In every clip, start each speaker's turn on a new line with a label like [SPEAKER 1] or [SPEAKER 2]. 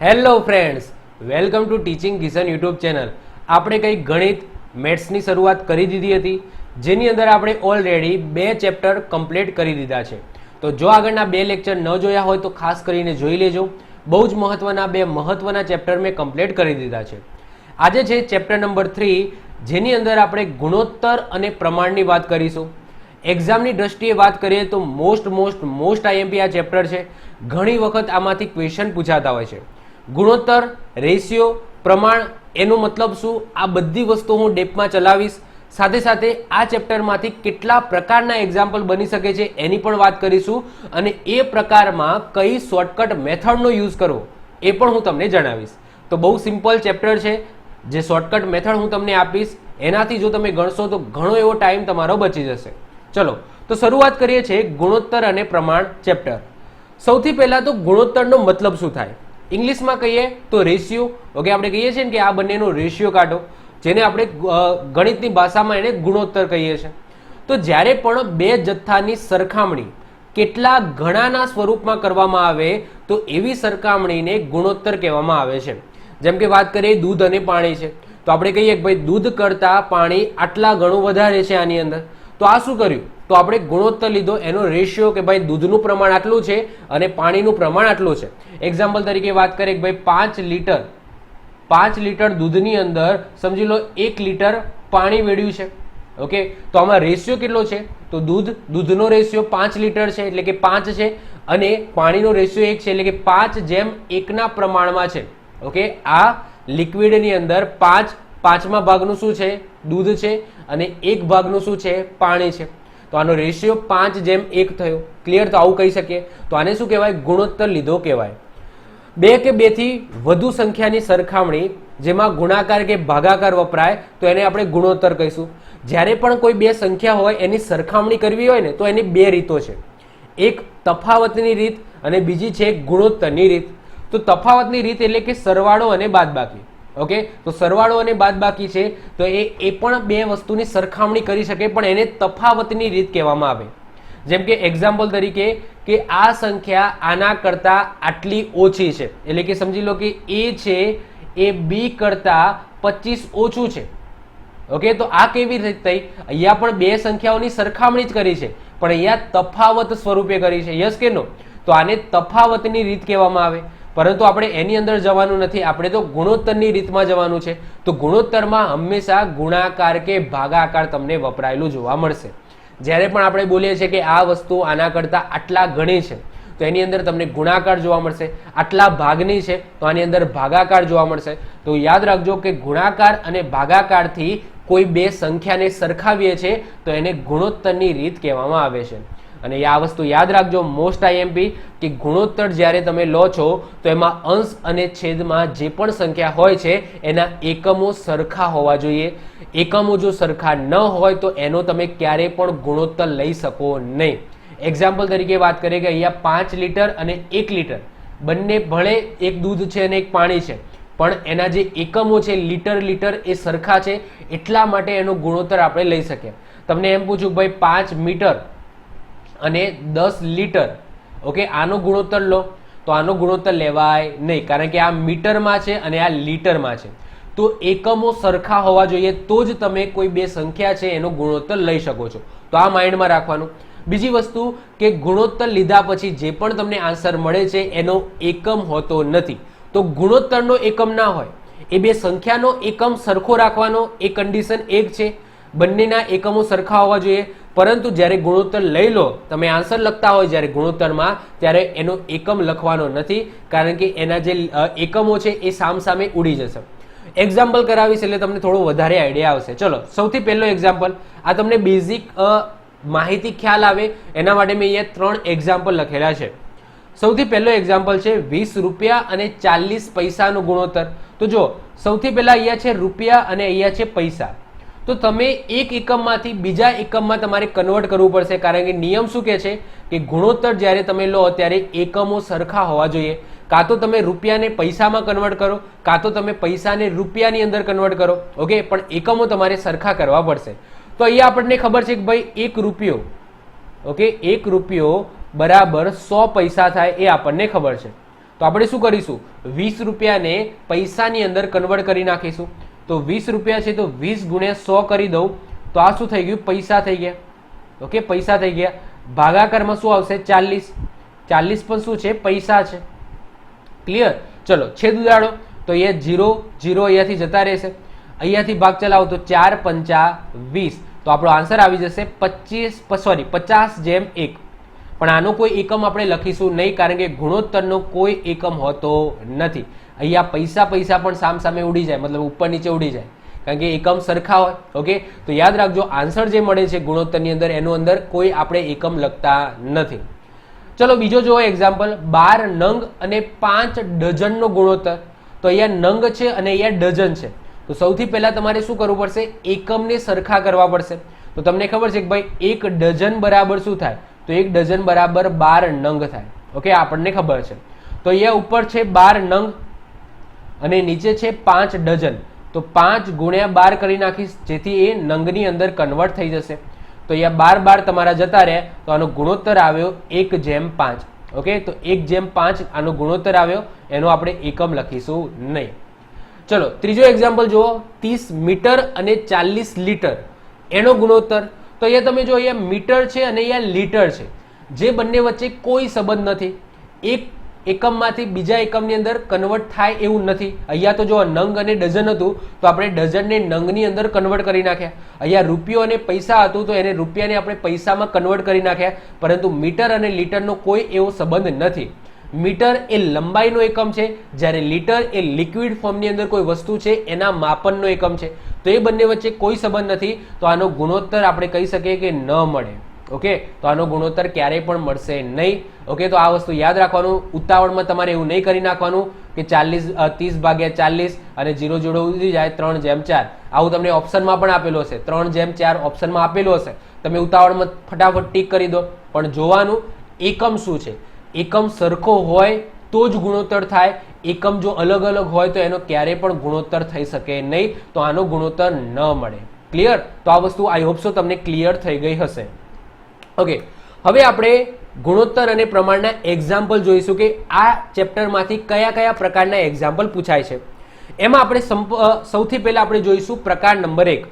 [SPEAKER 1] Hello friends, welcome to teaching Kishan YouTube channel. આપણે કંઈક ગણિત મેથ્સની શરૂઆત કરી દીધી હતી, જેની અંદર આપણે ઓલરેડી 2 ચેપ્ટર કમ્પ્લીટ કરી દીધા છે. તો જો આગળના 2 લેક્ચર ન જોયા હોય તો ખાસ કરીને જોઈ લેજો. બહુ જ મહત્વના 2 મહત્વના ચેપ્ટર મેં કમ્પ્લીટ કરી દીધા છે. આજે છે ચેપ્ટર નંબર 3, જેની અંદર આપણે ગુણોત્તર અને પ્રમાણની વાત કરીશું. એક્ઝામની દ્રષ્ટિએ વાત કરીએ તો મોસ્ટ આઈએમપી આ ચેપ્ટર છે. ઘણી વખત આમાંથી ક્વેશ્ચન પૂછાતા હોય છે. ગુણોત્તર, રેશિયો, પ્રમાણ, એનો મતલબ શું, આ બધી વસ્તુ હું ડેપમાં ચલાવીશ. સાથે સાથે આ ચેપ્ટરમાંથી કેટલા પ્રકારના એક્ઝામ્પલ બની શકે છે એની પણ વાત કરીશું, અને એ પ્રકારમાં કઈ શોર્ટકટ મેથડનો યુઝ કરવો એ પણ હું તમને જણાવીશ. તો બહુ સિમ્પલ ચેપ્ટર છે. જે શોર્ટકટ મેથડ હું તમને આપીશ એનાથી જો તમે ગણશો તો ઘણો એવો ટાઈમ તમારો બચી જશે. ચલો તો શરૂઆત કરીએ છીએ ગુણોત્તર અને પ્રમાણ ચેપ્ટર. સૌથી પહેલા તો ગુણોત્તરનો મતલબ શું થાય? ઇંગ્લિશમાં કહીએ તો રેશિયો. ઓકે, આપણે કહીએ છીએ કે આ બંનેનો રેશિયો કાઢો, જેને આપણે ગણિતની ભાષામાં એને ગુણોત્તર કહીએ છીએ. તો જ્યારે પણ 2 જથ્થાની સરખામણી કેટલા ગણાના સ્વરૂપમાં કરવામાં આવે તો એવી સરખામણીને ગુણોત્તર કહેવામાં આવે છે. જેમ કે વાત કરીએ દૂધ અને પાણી છે, તો આપણે કહીએ કે ભાઈ દૂધ કરતાં પાણી આટલા ગણું વધારે છે આની અંદર. તો આ શું કર્યું? તો આપણે ગુણોત્તર લીધો, એનો રેશિયો કે ભાઈ દૂધનું પ્રમાણ આટલું છે અને પાણીનું પ્રમાણ આટલું છે. એક્ઝામ્પલ તરીકે વાત કરીએ કે ભાઈ 5 લીટર દૂધની અંદર સમજી લો 1 લીટર પાણી વેડ્યું છે. ઓકે, તો આમાં રેશિયો કેટલો છે? તો દૂધનો રેશિયો 5 લીટર છે એટલે કે 5 છે, અને પાણીનો રેશિયો 1 છે એટલે કે 5:1 ના પ્રમાણમાં છે. ઓકે, આ લિક્વિડની અંદર 5/5 ભાગનું શું છે? દૂધ છે, અને 1 ભાગનું શું છે? પાણી છે. તો આનો રેશિયો 5:1 થયો. ક્લિયર? તો આવું કહી શકીએ. તો આને શું કહેવાય? ગુણોત્તર લીધો કહેવાય. 2 કે 2 થી વધુ સંખ્યાની સરખામણી જેમાં ગુણાકાર કે ભાગાકાર વપરાય તો એને આપણે ગુણોત્તર કહીશું. જ્યારે પણ કોઈ 2 સંખ્યા હોય એની સરખામણી કરવી હોય ને તો એની 2 રીતો છે. એક તફાવતની રીત અને બીજી છે ગુણોત્તરની રીત. તો તફાવતની રીત એટલે કે સરવાળો અને બાદબાકી. ઓકે, તો સરવાળો અને બાદબાકી છે તો એ પણ 2 વસ્તુની સરખામણી કરી શકે, પણ એને તફાવતની રીત કહેવામાં આવે. જેમ કે એક્ઝામ્પલ તરીકે કે આ સંખ્યા આના કરતા આટલી ઓછી છે, એટલે કે સમજી લો કે એ છે એ બી કરતા 25 ઓછું છે. ઓકે, તો આ કેવી રીતે થઈ? અહીંયા પણ 2 સંખ્યાઓની સરખામણી જ કરી છે, પણ અહીંયા તફાવત સ્વરૂપે કરી છે. યસ કે નો? તો આને તફાવતની રીત કહેવામાં આવે. પરંતુ આપણે એની અંદર જવાનું નથી, આપણે તો ગુણોત્તરની રીતમાં જવાનું છે. તો ગુણોત્તરમાં હંમેશા ગુણાકાર કે ભાગાકાર તમને વપરાયેલું જોવા મળશે. જ્યારે પણ આપણે બોલીએ છીએ કે આ વસ્તુ આના કરતાં આટલા ગણી છે તો એની અંદર તમને ગુણાકાર જોવા મળશે. આટલા ભાગની છે તો આની અંદર ભાગાકાર જોવા મળશે. તો યાદ રાખજો કે ગુણાકાર અને ભાગાકારથી કોઈ 2 સંખ્યાને સરખાવીએ છીએ તો એને ગુણોત્તરની રીત કહેવામાં આવે છે. અને આ વસ્તુ યાદ રાખજો, મોસ્ટ આઈએમપી, કે ગુણોત્તર જ્યારે તમે લો છો તો એમાં અંશ અને છેદમાં જે પણ સંખ્યા હોય છે એના એકમો સરખા હોવા જોઈએ. એકમો જો સરખા ન હોય તો એનો તમે ક્યારેય પણ ગુણોત્તર લઈ શકો નહીં. એક્ઝામ્પલ તરીકે વાત કરીએ કે અહીંયા 5 લીટર અને 1 લીટર બંને ભલે એક દૂધ છે અને એક પાણી છે, પણ એના જે એકમો છે લીટર એ સરખા છે, એટલા માટે એનો ગુણોત્તર આપણે લઈ શકીએ. તમને એમ પૂછું ભાઈ 5 મીટર અને 10 લીટર, ઓકે, આનો ગુણોત્તર લો, તો આનો ગુણોત્તર લેવાય નહીં, કારણ કે આ મીટરમાં છે અને આ લીટરમાં છે. તો એકમો સરખા હોવા જોઈએ તો જ તમે કોઈ 2 સંખ્યા છે એનો ગુણોત્તર લઈ શકો છો. તો આ માઇન્ડમાં રાખવાનું. બીજી વસ્તુ કે ગુણોત્તર લીધા પછી જે પણ તમને આન્સર મળે છે એનો એકમ હોતો નથી. તો ગુણોત્તરનો એકમ ના હોય, એ 2 સંખ્યાનો એકમ સરખો રાખવાનો એ કન્ડિશન એક છે. બંનેના એકમો સરખા હોવા જોઈએ. પરંતુ જ્યારે ગુણોત્તર લઈ લો, તમે આન્સર લખતા હોય જ્યારે ગુણોત્તરમાં, ત્યારે એનો એકમ લખવાનો નથી, કારણ કે એના જે એકમો છે એ સામસામે ઉડી જશે. એક્ઝામ્પલ કરાવીશ એટલે તમને થોડો વધારે આઈડિયા આવશે. ચલો, સૌથી પહેલો એક્ઝામ્પલ, આ તમને બેઝિક માહિતી ખ્યાલ આવે એના માટે મેં અહીંયા 3 એક્ઝામ્પલ લખેલા છે. સૌથી પહેલો એક્ઝામ્પલ છે 20 રૂપિયા અને 40 પૈસાનો ગુણોત્તર. તો જો સૌથી પહેલા અહીંયા છે રૂપિયા અને અહીંયા છે પૈસા. તો તમે એક એકમમાંથી બીજા એકમમાં તમારે કન્વર્ટ કરવું પડશે, કારણ કે નિયમ શું કહે છે કે ગુણોત્તર જ્યારે તમે લો ત્યારે એકમો સરખા હોવા જોઈએ. કાં તો તમે રૂપિયાને પૈસામાં કન્વર્ટ કરો, કાં તો તમે પૈસાને રૂપિયાની અંદર કન્વર્ટ કરો. ઓકે, પણ એકમો તમારે સરખા કરવા પડશે. તો અહીંયા આપણને ખબર છે કે ભાઈ 1 રૂપિયો, ઓકે, 1 રૂપિયો બરાબર 100 પૈસા થાય એ આપણને ખબર છે. તો તો આપણે શું કરીશું, 20 રૂપિયાને પૈસાની અંદર કન્વર્ટ કરી નાખીશું. તો 20 રૂપિયા છે તો 20 ગુણ્યા 100 કરી દઉં તો આ શું થઈ ગયું, પૈસા થઈ ગયા. ઓકે, પૈસા થઈ ગયા. ભાગાકારમાં શું આવશે, 40. 40 પણ શું છે, પૈસા છે. ક્લિયર. ચલો છેદ ઉડાડો તો અહીંયા 0 0 અહીંયાથી જતા રહેશે. અહીંયાથી ભાગ ચલાવો તો 4 5 20. તો આપણો આન્સર આવી જશે 50/1. પણ આનો કોઈ એકમ આપણે લખીશું નહીં, કારણ કે ગુણોત્તરનો કોઈ એકમ હોતો નથી. અહીંયા પૈસા પણ સામસામે ઉડી જાય, મતલબ ઉપર નીચે ઉડી જાય, કારણ કે એકમ સરખા હોય. ઓકે, તો યાદ રાખજો આન્સર જે મળે છે ગુણોત્તરની અંદર એનું અંદર કોઈ આપણે એકમ લખતા નથી. ચલો બીજો જુઓ એક્ઝામ્પલ, 12 નંગ અને 5 ડઝનનો ગુણોત્તર. તો અહીંયા નંગ છે અને અહીંયા ડઝન છે. તો સૌથી પહેલા તમારે શું કરવું પડશે, એકમને સરખા કરવા પડશે. તો તમને ખબર છે કે ભાઈ 1 ડઝન બરાબર શું થાય, તો 1 ડઝન બરાબર 12 નંગ થાય. ઓકે, આપણને ખબર છે. તો અહીંયા ઉપર છે 12 નંગ અને નીચે છે 5 ડઝન. તો 5 ગુણ્યા 12 કરી નાખીશ, જેથી એ નંગની અંદર કન્વર્ટ થઈ જશે. તો અહીંયા 12 તમારા જતા રહ્યા, તો આનો ગુણોત્તર આવ્યો 1/5. ઓકે, તો 1/5 આનો ગુણોત્તર આવ્યો, એનો આપણે એકમ લખીશું નહીં. ચલો ત્રીજો એક્ઝામ્પલ જુઓ, 30 મીટર અને 40 લીટર એનો ગુણોત્તર. તો અહીંયા તમે જો અહીંયા મીટર છે અને અહીંયા લીટર છે, જે બંને વચ્ચે કોઈ સંબંધ નથી. એક એકમમાંથી બીજા એકમની અંદર કન્વર્ટ થાય એવું નથી. અહીંયા તો જો નંગ અને ડઝન હતું તો આપણે ડઝનને નંગની અંદર કન્વર્ટ કરી નાખ્યા. અહીંયા રૂપિયો અને પૈસા હતું તો એને રૂપિયાને આપણે પૈસામાં કન્વર્ટ કરી નાખ્યા. પરંતુ મીટર અને લીટરનો કોઈ એવો સંબંધ નથી. મીટર એ લંબાઈનો એકમ છે, જ્યારે લીટર એ લિક્વિડ ફોર્મની અંદર કોઈ વસ્તુ છે એના માપનનો એકમ છે. તો એ બંને વચ્ચે કોઈ સંબંધ નથી, તો આનો ગુણોત્તર આપણે કહી શકીએ કે ન મળે. ઓકે, તો આનો ગુણોત્તર ક્યારેય પણ મળશે નહીં. ઓકે, તો આ વસ્તુ યાદ રાખવાનું. ઉતાવળમાં તમારે એવું નહીં કરી નાખવાનું કે 30/40 અને 0 જોડો ઉડી જાય 3/4. આવું તમને ઓપ્શનમાં પણ આપેલું હશે, 3/4 ઓપ્શનમાં આપેલું હશે. તમે ઉતાવળમાં ફટાફટ ટીક કરી દો, પણ જોવાનું એકમ શું છે. એકમ સરખો હોય તો જ ગુણોત્તર થાય. એકમ જો અલગ અલગ હોય તો એનો ક્યારેય પણ ગુણોત્તર થઈ શકે નહીં, તો આનો ગુણોત્તર ન મળે. ક્લિયર. તો આ વસ્તુ આઈ હોપ સો તમને ક્લિયર થઈ ગઈ હશે. ઓકે, હવે આપણે ગુણોત્તર અને પ્રમાણના એક્ઝામ્પલ જોઈશું કે આ ચેપ્ટરમાંથી કયા કયા પ્રકારના એક્ઝામ્પલ પૂછાય છે. એમાં આપણે સૌથી પહેલા આપણે જોઈશું પ્રકાર નંબર 1,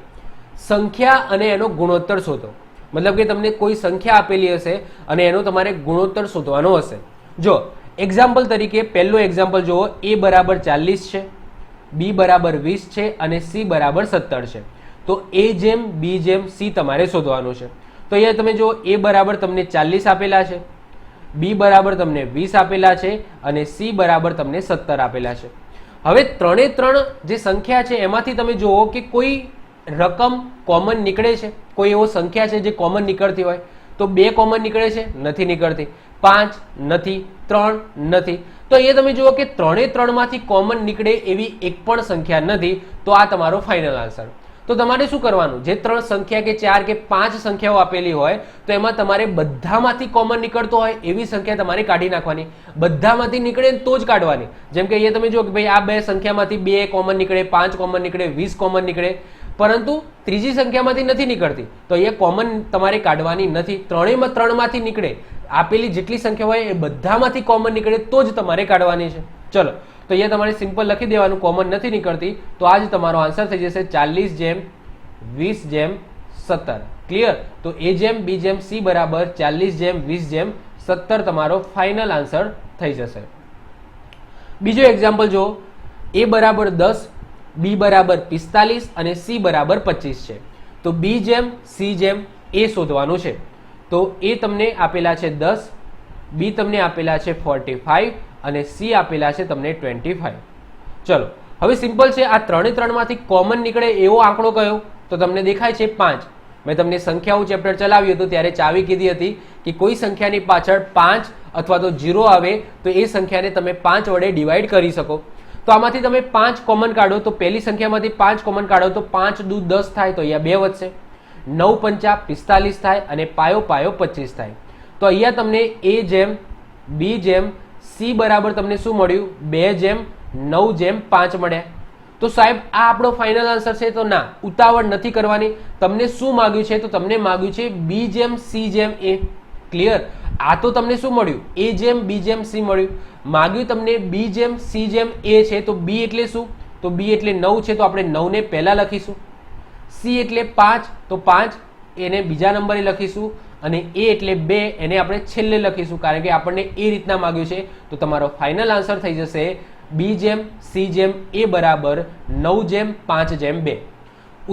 [SPEAKER 1] સંખ્યા અને એનો ગુણોત્તર શોધો. મતલબ કે તમને કોઈ સંખ્યા આપેલી હશે અને એનો તમારે ગુણોત્તર શોધવાનો હશે. જો એક્ઝામ્પલ તરીકે પહેલો એક્ઝામ્પલ જુઓ, a બરાબર 40 છે, b બરાબર 20 છે અને c બરાબર 17 છે. તો a જેમ b જેમ c તમારે શોધવાનું છે. તો અહીંયા તમે જો a બરાબર તમને 40 આપેલા છે, b બરાબર તમને 20 આપેલા છે અને c બરાબર તમને 17 આપેલા છે. હવે ત્રણે ત્રણ જે સંખ્યા છે એમાંથી તમે જુઓ કે કોઈ રકમ કોમન નીકળે છે, કોઈ એવો સંખ્યા છે જે કોમન નીકળતી હોય. તો 2 કોમન નીકળે છે, નથી નીકળતી. 5 નથી, 3 નથી. તો એ તમે જુઓ કે ત્રણે ત્રણમાંથી કોમન નીકળે એવી એક પણ સંખ્યા નથી. તો આ તમારો ફાઇનલ આન્સર. તો તમારે શું કરવાનું, જે 3 સંખ્યા કે 4 કે 5 સંખ્યાઓ આપેલી હોય તો એમાં તમારે બધામાંથી કોમન નીકળતો હોય એવી સંખ્યા તમારે કાઢી નાખવાની. બધામાંથી નીકળે તો જ કાઢવાની. જેમ કે અહીંયા તમે જુઓ કે ભાઈ આ 2 સંખ્યામાંથી 2 કોમન નીકળે, 5 કોમન નીકળે, 20 કોમન નીકળે, પરંતુ ત્રીજી સંખ્યામાંથી નથી નીકળતી, તો અહીંયા કોમન તમારે કાઢવાની નથી. ત્રણેયમાં 3માંથી નીકળે, આપેલી જેટલી સંખ્યા હોય એ બધામાંથી કોમન નીકળે તો જ તમારે કાઢવાની છે. ચલો, તો અહીંયા તમારે સિમ્પલ લખી દેવાનું, કોમન નથી નીકળતી, તો આ જ તમારો આન્સર થઈ જશે 40/20/17. ક્લિયર. તો a જેમ b જેમ c બરાબર 40/20/17 તમારો ફાઇનલ આન્સર થઈ જશે. બીજો એક્ઝામ્પલ જો, a બરાબર 10, b બરાબર 45 અને c બરાબર 25 છે. તો b જેમ c જેમ a શોધવાનું છે. તો a તમને આપેલા છે 10, b તમને આપેલા છે 45 અને c આપેલા છે તમને 25. ચલો હવે સિમ્પલ છે, આ ત્રણે ત્રણમાંથી કોમન નીકળે એવો આંકડો કયો, તો તમને દેખાય છે 5. મેં તમને સંખ્યાઓ ચેપ્ટર ચલાવ્યું હતું ત્યારે ચાવી કીધી હતી કે કોઈ સંખ્યાની પાછળ 5 અથવા તો 0 આવે તો એ સંખ્યાને તમે 5 વડે ડિવાઈડ કરી શકો. તો આમાંથી તમે 5 કોમન કાઢો, તો પહેલી સંખ્યામાંથી 5 કોમન કાઢો તો 5 દુ 10 થાય, તો અહીંયા 2 વધશે. 9 પંચા 45 થાય અને પાયો 25 થાય. તો અહીંયા તમને a જેમ b જેમ c બરાબર તમને શું મળ્યું, 2/9/5 મળ્યા. તો સાહેબ આ આપણો ફાઇનલ આન્સર છે? તો ના, ઉતાવળ નથી કરવાની. તમને શું માગ્યું છે, તો તમને માગ્યું છે b જેમ c જેમ a. ક્લિયર. આ તો તમને શું મળ્યું? A જેમ B જેમ C મળ્યું. માગ્યું તમને B જેમ C જેમ A છે, તો B એટલે શું? તો B એટલે 9 છે, તો આપણે 9 ને પહેલા લખીશું. C એટલે 5, તો 5 એને બીજા નંબરે લખીશું. અને A એટલે 2, એને આપણે છેલ્લે લખીશું, કારણ કે આપણને એ રીતના માગ્યું છે. તો તમારો ફાઇનલ આન્સર થઈ જશે B જેમ C જેમ A બરાબર 9 જેમ 5 જેમ 2.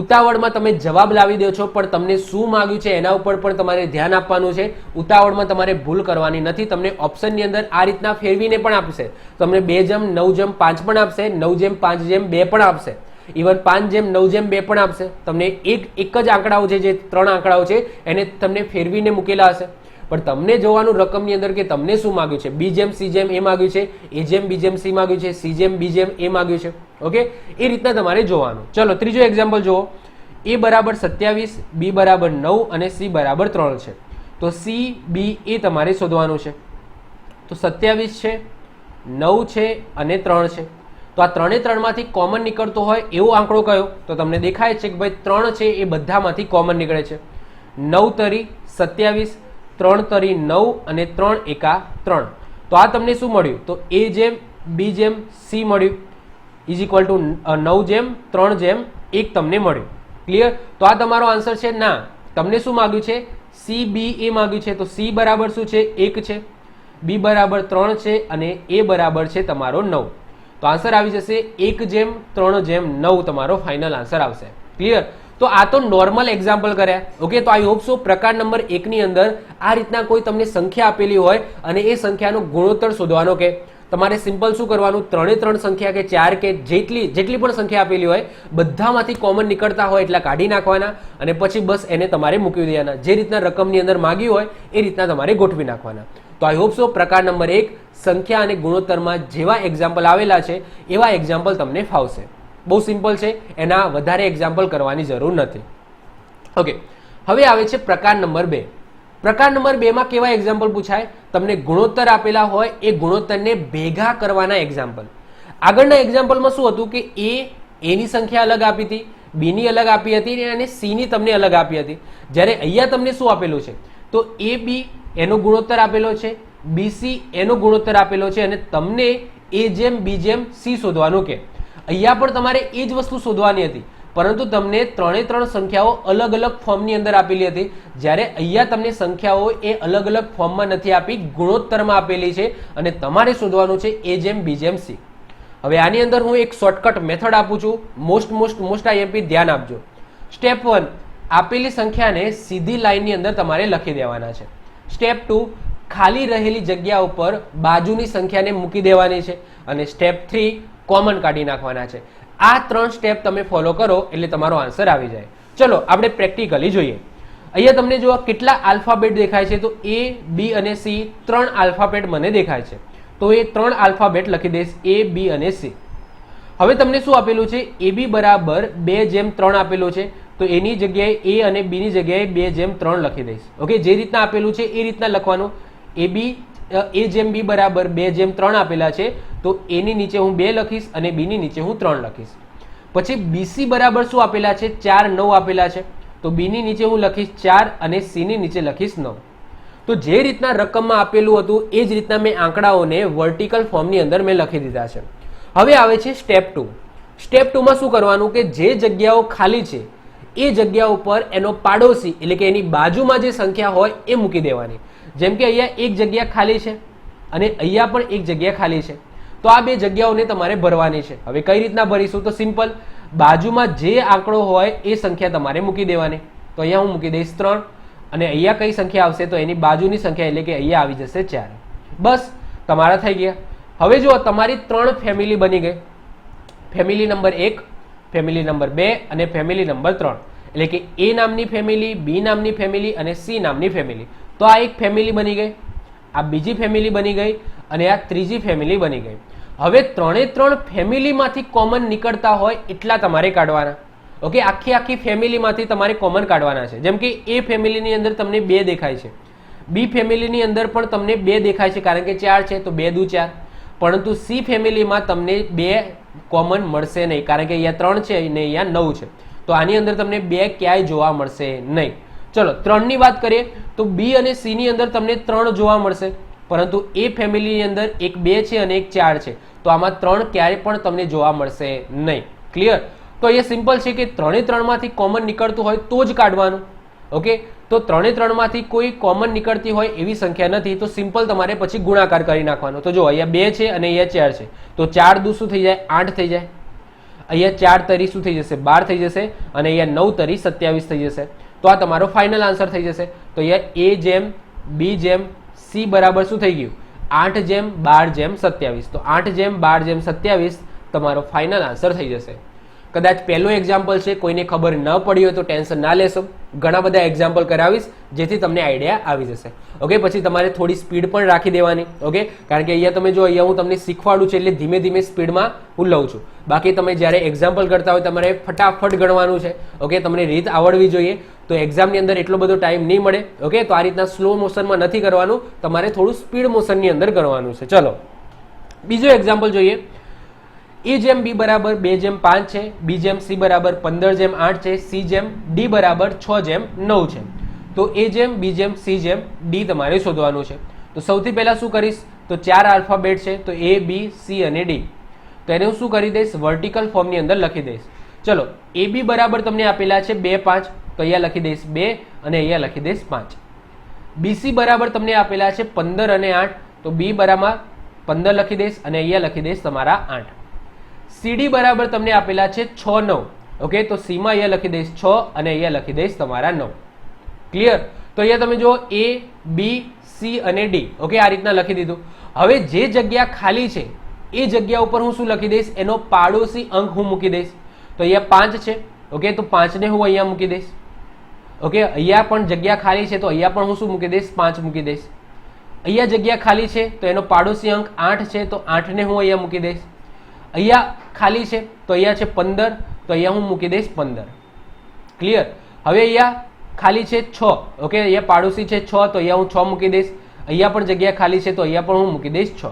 [SPEAKER 1] ઉતાવળમાં તમે જવાબ લાવી દો છો, પણ તમને શું માગ્યું છે એના ઉપર પણ તમારે ધ્યાન આપવાનું છે. ઉતાવળમાં તમારે ભૂલ કરવાની નથી. તમને ઓપ્શનની અંદર આ રીતના ફેરવીને પણ આપશે. તમને 2 જેમ 9 જેમ 5 પણ આપશે, 9 જેમ 5 જેમ 2 પણ આપશે, ઇવન 5 જેમ 9 જેમ 2 પણ આપશે. તમને એક જ આંકડાઓ છે, જે 3 આંકડાઓ છે એને તમને ફેરવીને મૂકેલા હશે. પણ તમને જોવાનું રકમની અંદર કે તમને શું માગ્યું છે. B જેમ C જેમ A માગ્યું છે, A જેમ B જેમ C માગ્યું છે, C જેમ B જેમ A માગ્યું છે. ઓકે, એ રીતના તમારે જોવાનું. ચલો ત્રીજો એક્ઝામ્પલ જુઓ. A બરાબર 27, B બરાબર 9 અને C બરાબર 3 છે. તો C B A તમારે શોધવાનું છે. તો 27 છે, 9 છે અને 3 છે. તો આ 3 માંથી કોમન નીકળતો હોય એવો આંકડો કયો? તો તમને દેખાય છે કે ભાઈ 3 છે એ બધામાંથી કોમન નીકળે છે. 9 તરી 27, 3 તરી 9 અને 3 એકા 3. તો આ તમને શું મળ્યું? તો A જેમ B જેમ C મળ્યું, ઇઝ ઇક્વલ ટુ 9 જેમ 3 જેમ 1 તમને મળ્યું. ક્લિયર? તો આ તમારો આન્સર છે. ના, તમને શું માગ્યું છે? C B A માગ્યું છે. તો C બરાબર શું છે? 1 છે, B બરાબર 3 છે અને A બરાબર છે તમારો 9. તો આન્સર આવી જશે 1 જેમ 3 જેમ 9 તમારો ફાઇનલ આન્સર આવશે. ક્લિયર? તો આ તો નોર્મલ એક્ઝામ્પલ કર્યા. ઓકે, તો આઈ હોપ સો પ્રકાર નંબર 1 ની અંદર આ રીતના કોઈ તમને સંખ્યા આપેલી હોય અને એ સંખ્યાનો ગુણોત્તર શોધવાનો કે તમારે સિમ્પલ શું કરવાનું? 3 સંખ્યા કે 4 કે જેટલી પણ સંખ્યા આપેલી હોય બધામાંથી કોમન નીકળતા હોય એટલા કાઢી નાખવાના અને પછી બસ એને તમારે મૂકી દેવાના. જે રીતના રકમની અંદર માગી હોય એ રીતના તમારે ગોઠવી નાખવાના. તો આઈ હોપ સો પ્રકાર નંબર 1 સંખ્યા અને ગુણોત્તરમાં જેવા એક્ઝામ્પલ આવેલા છે એવા એક્ઝામ્પલ તમને ફાવશે. બહુ સિમ્પલ છે, એના વધારે એક્ઝામ્પલ કરવાની જરૂર નથી. ઓકે, હવે આવે છે પ્રકાર નંબર 2. પ્રકાર નંબર 2 માં કેવા એક્ઝામ્પલ પૂછાય? તમને ગુણોત્તર આપેલા હોય એ ગુણોત્તરને ભેગા કરવાના એક્ઝામ્પલ. આગળના એક્ઝામ્પલમાં શું હતું કે A ની સંખ્યા અલગ આપી હતી, B ની અલગ આપી હતી અને C ની તમને અલગ આપી હતી. જ્યારે અહીંયા તમને શું આપેલું છે? તો AB એનો ગુણોત્તર આપેલો છે, BC એનો ગુણોત્તર આપેલો છે અને તમને A જેમ B જેમ C શોધવાનું કે અહીંયા પણ તમારે એ જ વસ્તુ શોધવાની હતી, પરંતુ તમને 3 સંખ્યાઓ અલગ અલગ ફોર્મની અંદર આપેલી હતી. જ્યારે અહીંયા તમને સંખ્યાઓ એ અલગ અલગ ફોર્મમાં નથી આપી, ગુણોત્તરમાં આપેલી છે અને તમારે શોધવાનું છે A જેમ B જેમ C. હવે આની અંદર હું એક શોર્ટકટ મેથડ આપું છું. મોસ્ટ આઈએમપી ધ્યાન આપજો. સ્ટેપ 1, આપેલી સંખ્યાને સીધી લાઈનની અંદર તમારે લખી દેવાના છે. સ્ટેપ 2, ખાલી રહેલી જગ્યા ઉપર બાજુની સંખ્યાને મૂકી દેવાની છે. અને સ્ટેપ 3, કોમન કાઢી નાખવાના છે. આ 3 સ્ટેપ તમે ફોલો કરો એટલે તમારો આન્સર આવી જાય. ચલો આપણે પ્રેક્ટિકલી જોઈએ. અહીંયા તમને જો કેટલા આલ્ફાબેટ દેખાય છે? તો A, B અને C 3 આલ્ફાબેટ મને દેખાય છે. તો એ 3 આલ્ફાબેટ લખી દઈશ, A, B અને C. હવે તમને શું આપેલું છે? AB બરાબર 2 જેમ 3 આપેલું છે. તો એની જગ્યાએ A અને B ની જગ્યાએ 2 જેમ 3 લખી દઈશ. ઓકે, જે રીતના આપેલું છે એ રીતના લખવાનું. A જેમ B બરાબર 2 જેમ 3 આપેલા છે, તો A ની નીચે હું 2 લખીશ અને B ની નીચે હું 3 લખીશ. પછી BC બરાબર શું આપેલા છે? 4 9 આપેલા છે, તો B ની નીચે હું લખીશ 4 અને C ની નીચે લખીશ 9. તો જે રીતના રકમમાં આપેલું હતું એ જ રીતના મેં આંકડાઓને વર્ટિકલ ફોર્મની અંદર મેં લખી દીધા છે. હવે આવે છે સ્ટેપ 2. સ્ટેપ 2 માં શું કરવાનું કે જે જગ્યાઓ ખાલી છે એ જગ્યા ઉપર એનો પાડોશી એટલે કે એની બાજુમાં જે સંખ્યા હોય એ મૂકી દેવાની. જેમ કે અહીંયા એક જગ્યા ખાલી છે અને અહીંયા પણ એક જગ્યા ખાલી છે, તો આ બે જગ્યાઓને તમારે ભરવાની છે. હવે કઈ રીતના ભરીશું? તો સિમ્પલ, બાજુમાં જે આંકડો હોય એ સંખ્યા તમારે મૂકી દેવાની. તો અહીંયા હું મૂકી દઈશ 3 અને અહીંયા કઈ સંખ્યા આવશે? તો એની બાજુની સંખ્યા એટલે કે અહીંયા આવી જશે 4. બસ તમારા થઈ ગયા. હવે જો તમારી 3 ફેમિલી બની ગઈ. ફેમિલી નંબર 1, ફેમિલી નંબર 2 અને ફેમિલી નંબર 3. એટલે કે A નામની ફેમિલી, B નામની ફેમિલી અને C નામની ફેમિલી. તો આ એક ફેમિલી બની ગઈ, આ બીજી ફેમિલી બની ગઈ અને આ ત્રીજી ફેમિલી બની ગઈ. હવે 3 ફેમિલીમાંથી કોમન નીકળતા હોય એટલા તમારે કાઢવાના. ઓકે, આખી ફેમિલીમાંથી તમારે કોમન કાઢવાના છે. જેમ કે A ફેમિલીની અંદર તમને 2 દેખાય છે, B ફેમિલીની અંદર પણ તમને 2 દેખાય છે કારણ કે 4 છે, તો 2 દુ 4. પરંતુ C ફેમિલીમાં તમને 2 કોમન મળશે નહીં કારણ કે અહીંયા 3 છે અને અહીંયા 9 છે. તો આની અંદર તમને 2 ક્યાંય જોવા મળશે નહીં. ચલો 3 ની વાત કરીએ તો બી અને સી ની અંદર તમને 3 જોવા મળશે, પરંતુ એ ફેમિલીની અંદર એક 2 છે અને એક 4 છે, તો આમાં 3 ક્યારેય પણ તમને જોવા મળશે નહીં. ક્લિયર? તો અહીંયા સિમ્પલ છે કે 3 એ 3 માંથી કોમન નીકળતું હોય તો જ કાઢવાનું. ઓકે, તો 3 એ 3 માંથી કોઈ કોમન નીકળતી હોય એવી સંખ્યા નથી, તો સિમ્પલ તમારે પછી ગુણાકાર કરી નાખવાનો. તો જો અહીંયા 2 છે અને અહીંયા 4 છે, તો 4 દુ શું થઈ જાય? 8 થઈ જાય. અહીંયા 4 તરી શું થઈ જશે? 12 થઈ જશે, અને અહીંયા 9 તરી 27 થઈ જશે. તો આ તમારો ફાઇનલ આન્સર થઈ જશે. તો અહીંયા A જેમ B જેમ C બરાબર શું થઈ ગયું? 8 જેમ 12 જેમ 27. તો 8 જેમ 12 જેમ 27 તમારો ફાઇનલ આન્સર થઈ જશે. કદાચ પહેલો એક્ઝામ્પલ છે, કોઈને ખબર ન પડી હોય તો ટેન્શન ના લેશો, ઘણા બધા એક્ઝામ્પલ કરાવીશ જેથી તમને આઈડિયા આવી જશે. ઓકે, પછી તમારે થોડી સ્પીડ પણ રાખી દેવાની. ઓકે, કારણ કે અહીંયા તમે જો અહીંયા હું તમને શીખવાડું છું એટલે ધીમે ધીમે સ્પીડમાં હું લઉં છું. બાકી તમે જ્યારે એક્ઝામ્પલ કરતા હોય તમારે ફટાફટ ગણવાનું છે. ઓકે, તમને રીત આવડવી જોઈએ, તો એક્ઝામની અંદર એટલો બધો ટાઈમ નહીં મળે. ઓકે, તો આ રીતના સ્લો મોશનમાં નથી કરવાનું, તમારે થોડું સ્પીડ મોશનની અંદર ગણવાનું છે. ચલો બીજો એક્ઝામ્પલ જોઈએ. એ જેમ બી બરાબર 2 જેમ 5 છે, બી જેમ સી બરાબર 15 જેમ 8 છે, સી જેમ ડી બરાબર 6 જેમ 9 છે. તો એ જેમ બી જેમ સી જેમ ડી તમારે શોધવાનું છે. તો સૌથી પહેલા શું કરીશ? તો 4 આલ્ફાબેટ છે, તો એ બી સી અને ડી, તો એને હું શું કરી દઈશ? વર્ટિકલ ફોર્મની અંદર લખી દઈશ. ચલો એ બી બરાબર તમને આપેલા છે 2 5, તો અહીંયા લખી દઈશ 2 અને અહીંયા લખી દઈશ 5. બીસી બરાબર તમને આપેલા છે 15 અને 8, તો બી બરાબર 15 લખી દઈશ અને અહીંયા લખી દઈશ તમારા 8. સીડી બરાબર તમને આપેલા છે 6 9. ઓકે, તો સીમાં અહીંયા લખી દઈશ 6 અને અહીંયા લખી દઈશ તમારા 9. ક્લિયર? તો અહીંયા તમે જો એ બી સી અને ડી, ઓકે, આ રીતના લખી દીધું. હવે જે જગ્યા ખાલી છે એ જગ્યા ઉપર હું શું લખી દઈશ? એનો પાડોશી અંક હું મૂકી દઈશ. તો અહીંયા 5 છે. ઓકે, તો 5 ને હું અહીંયા મૂકી દઈશ. ઓકે, અહીંયા પણ જગ્યા ખાલી છે, તો અહીંયા પણ હું શું મૂકી દઈશ? 5 મૂકી દઈશ. અહીંયા જગ્યા ખાલી છે તો એનો પાડોશી અંક 8 છે, તો 8 ને હું અહીંયા મૂકી દઈશ. અહીંયા ખાલી છે તો અહીંયા છે 15, તો અહીંયા હું મૂકી દઈશ 15. ક્લિયર? હવે અહીંયા ખાલી છે 6. ઓકે, અહીંયા પાડોશી છે 6, તો અહીંયા હું 6 મૂકી દઈશ. અહીંયા પણ જગ્યા ખાલી છે, તો અહીંયા પણ હું મૂકી દઈશ 6.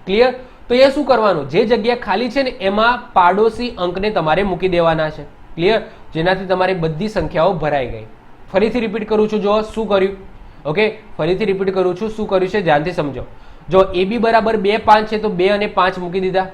[SPEAKER 1] ક્લિયર? તો અહીંયા શું કરવાનું? જે જગ્યા ખાલી છે ને એમાં પાડોશી અંકને તમારે મૂકી દેવાના છે. ક્લિયર? જેનાથી તમારી બધી સંખ્યાઓ ભરાઈ ગઈ. ફરીથી રિપીટ કરું છું, જો શું કર્યું. ઓકે, ફરીથી રિપીટ કરું છું, શું કર્યું છે ધ્યાનથી સમજો. જો એ બી બરાબર 2 5 છે, તો 2 અને 5 મૂકી દીધા.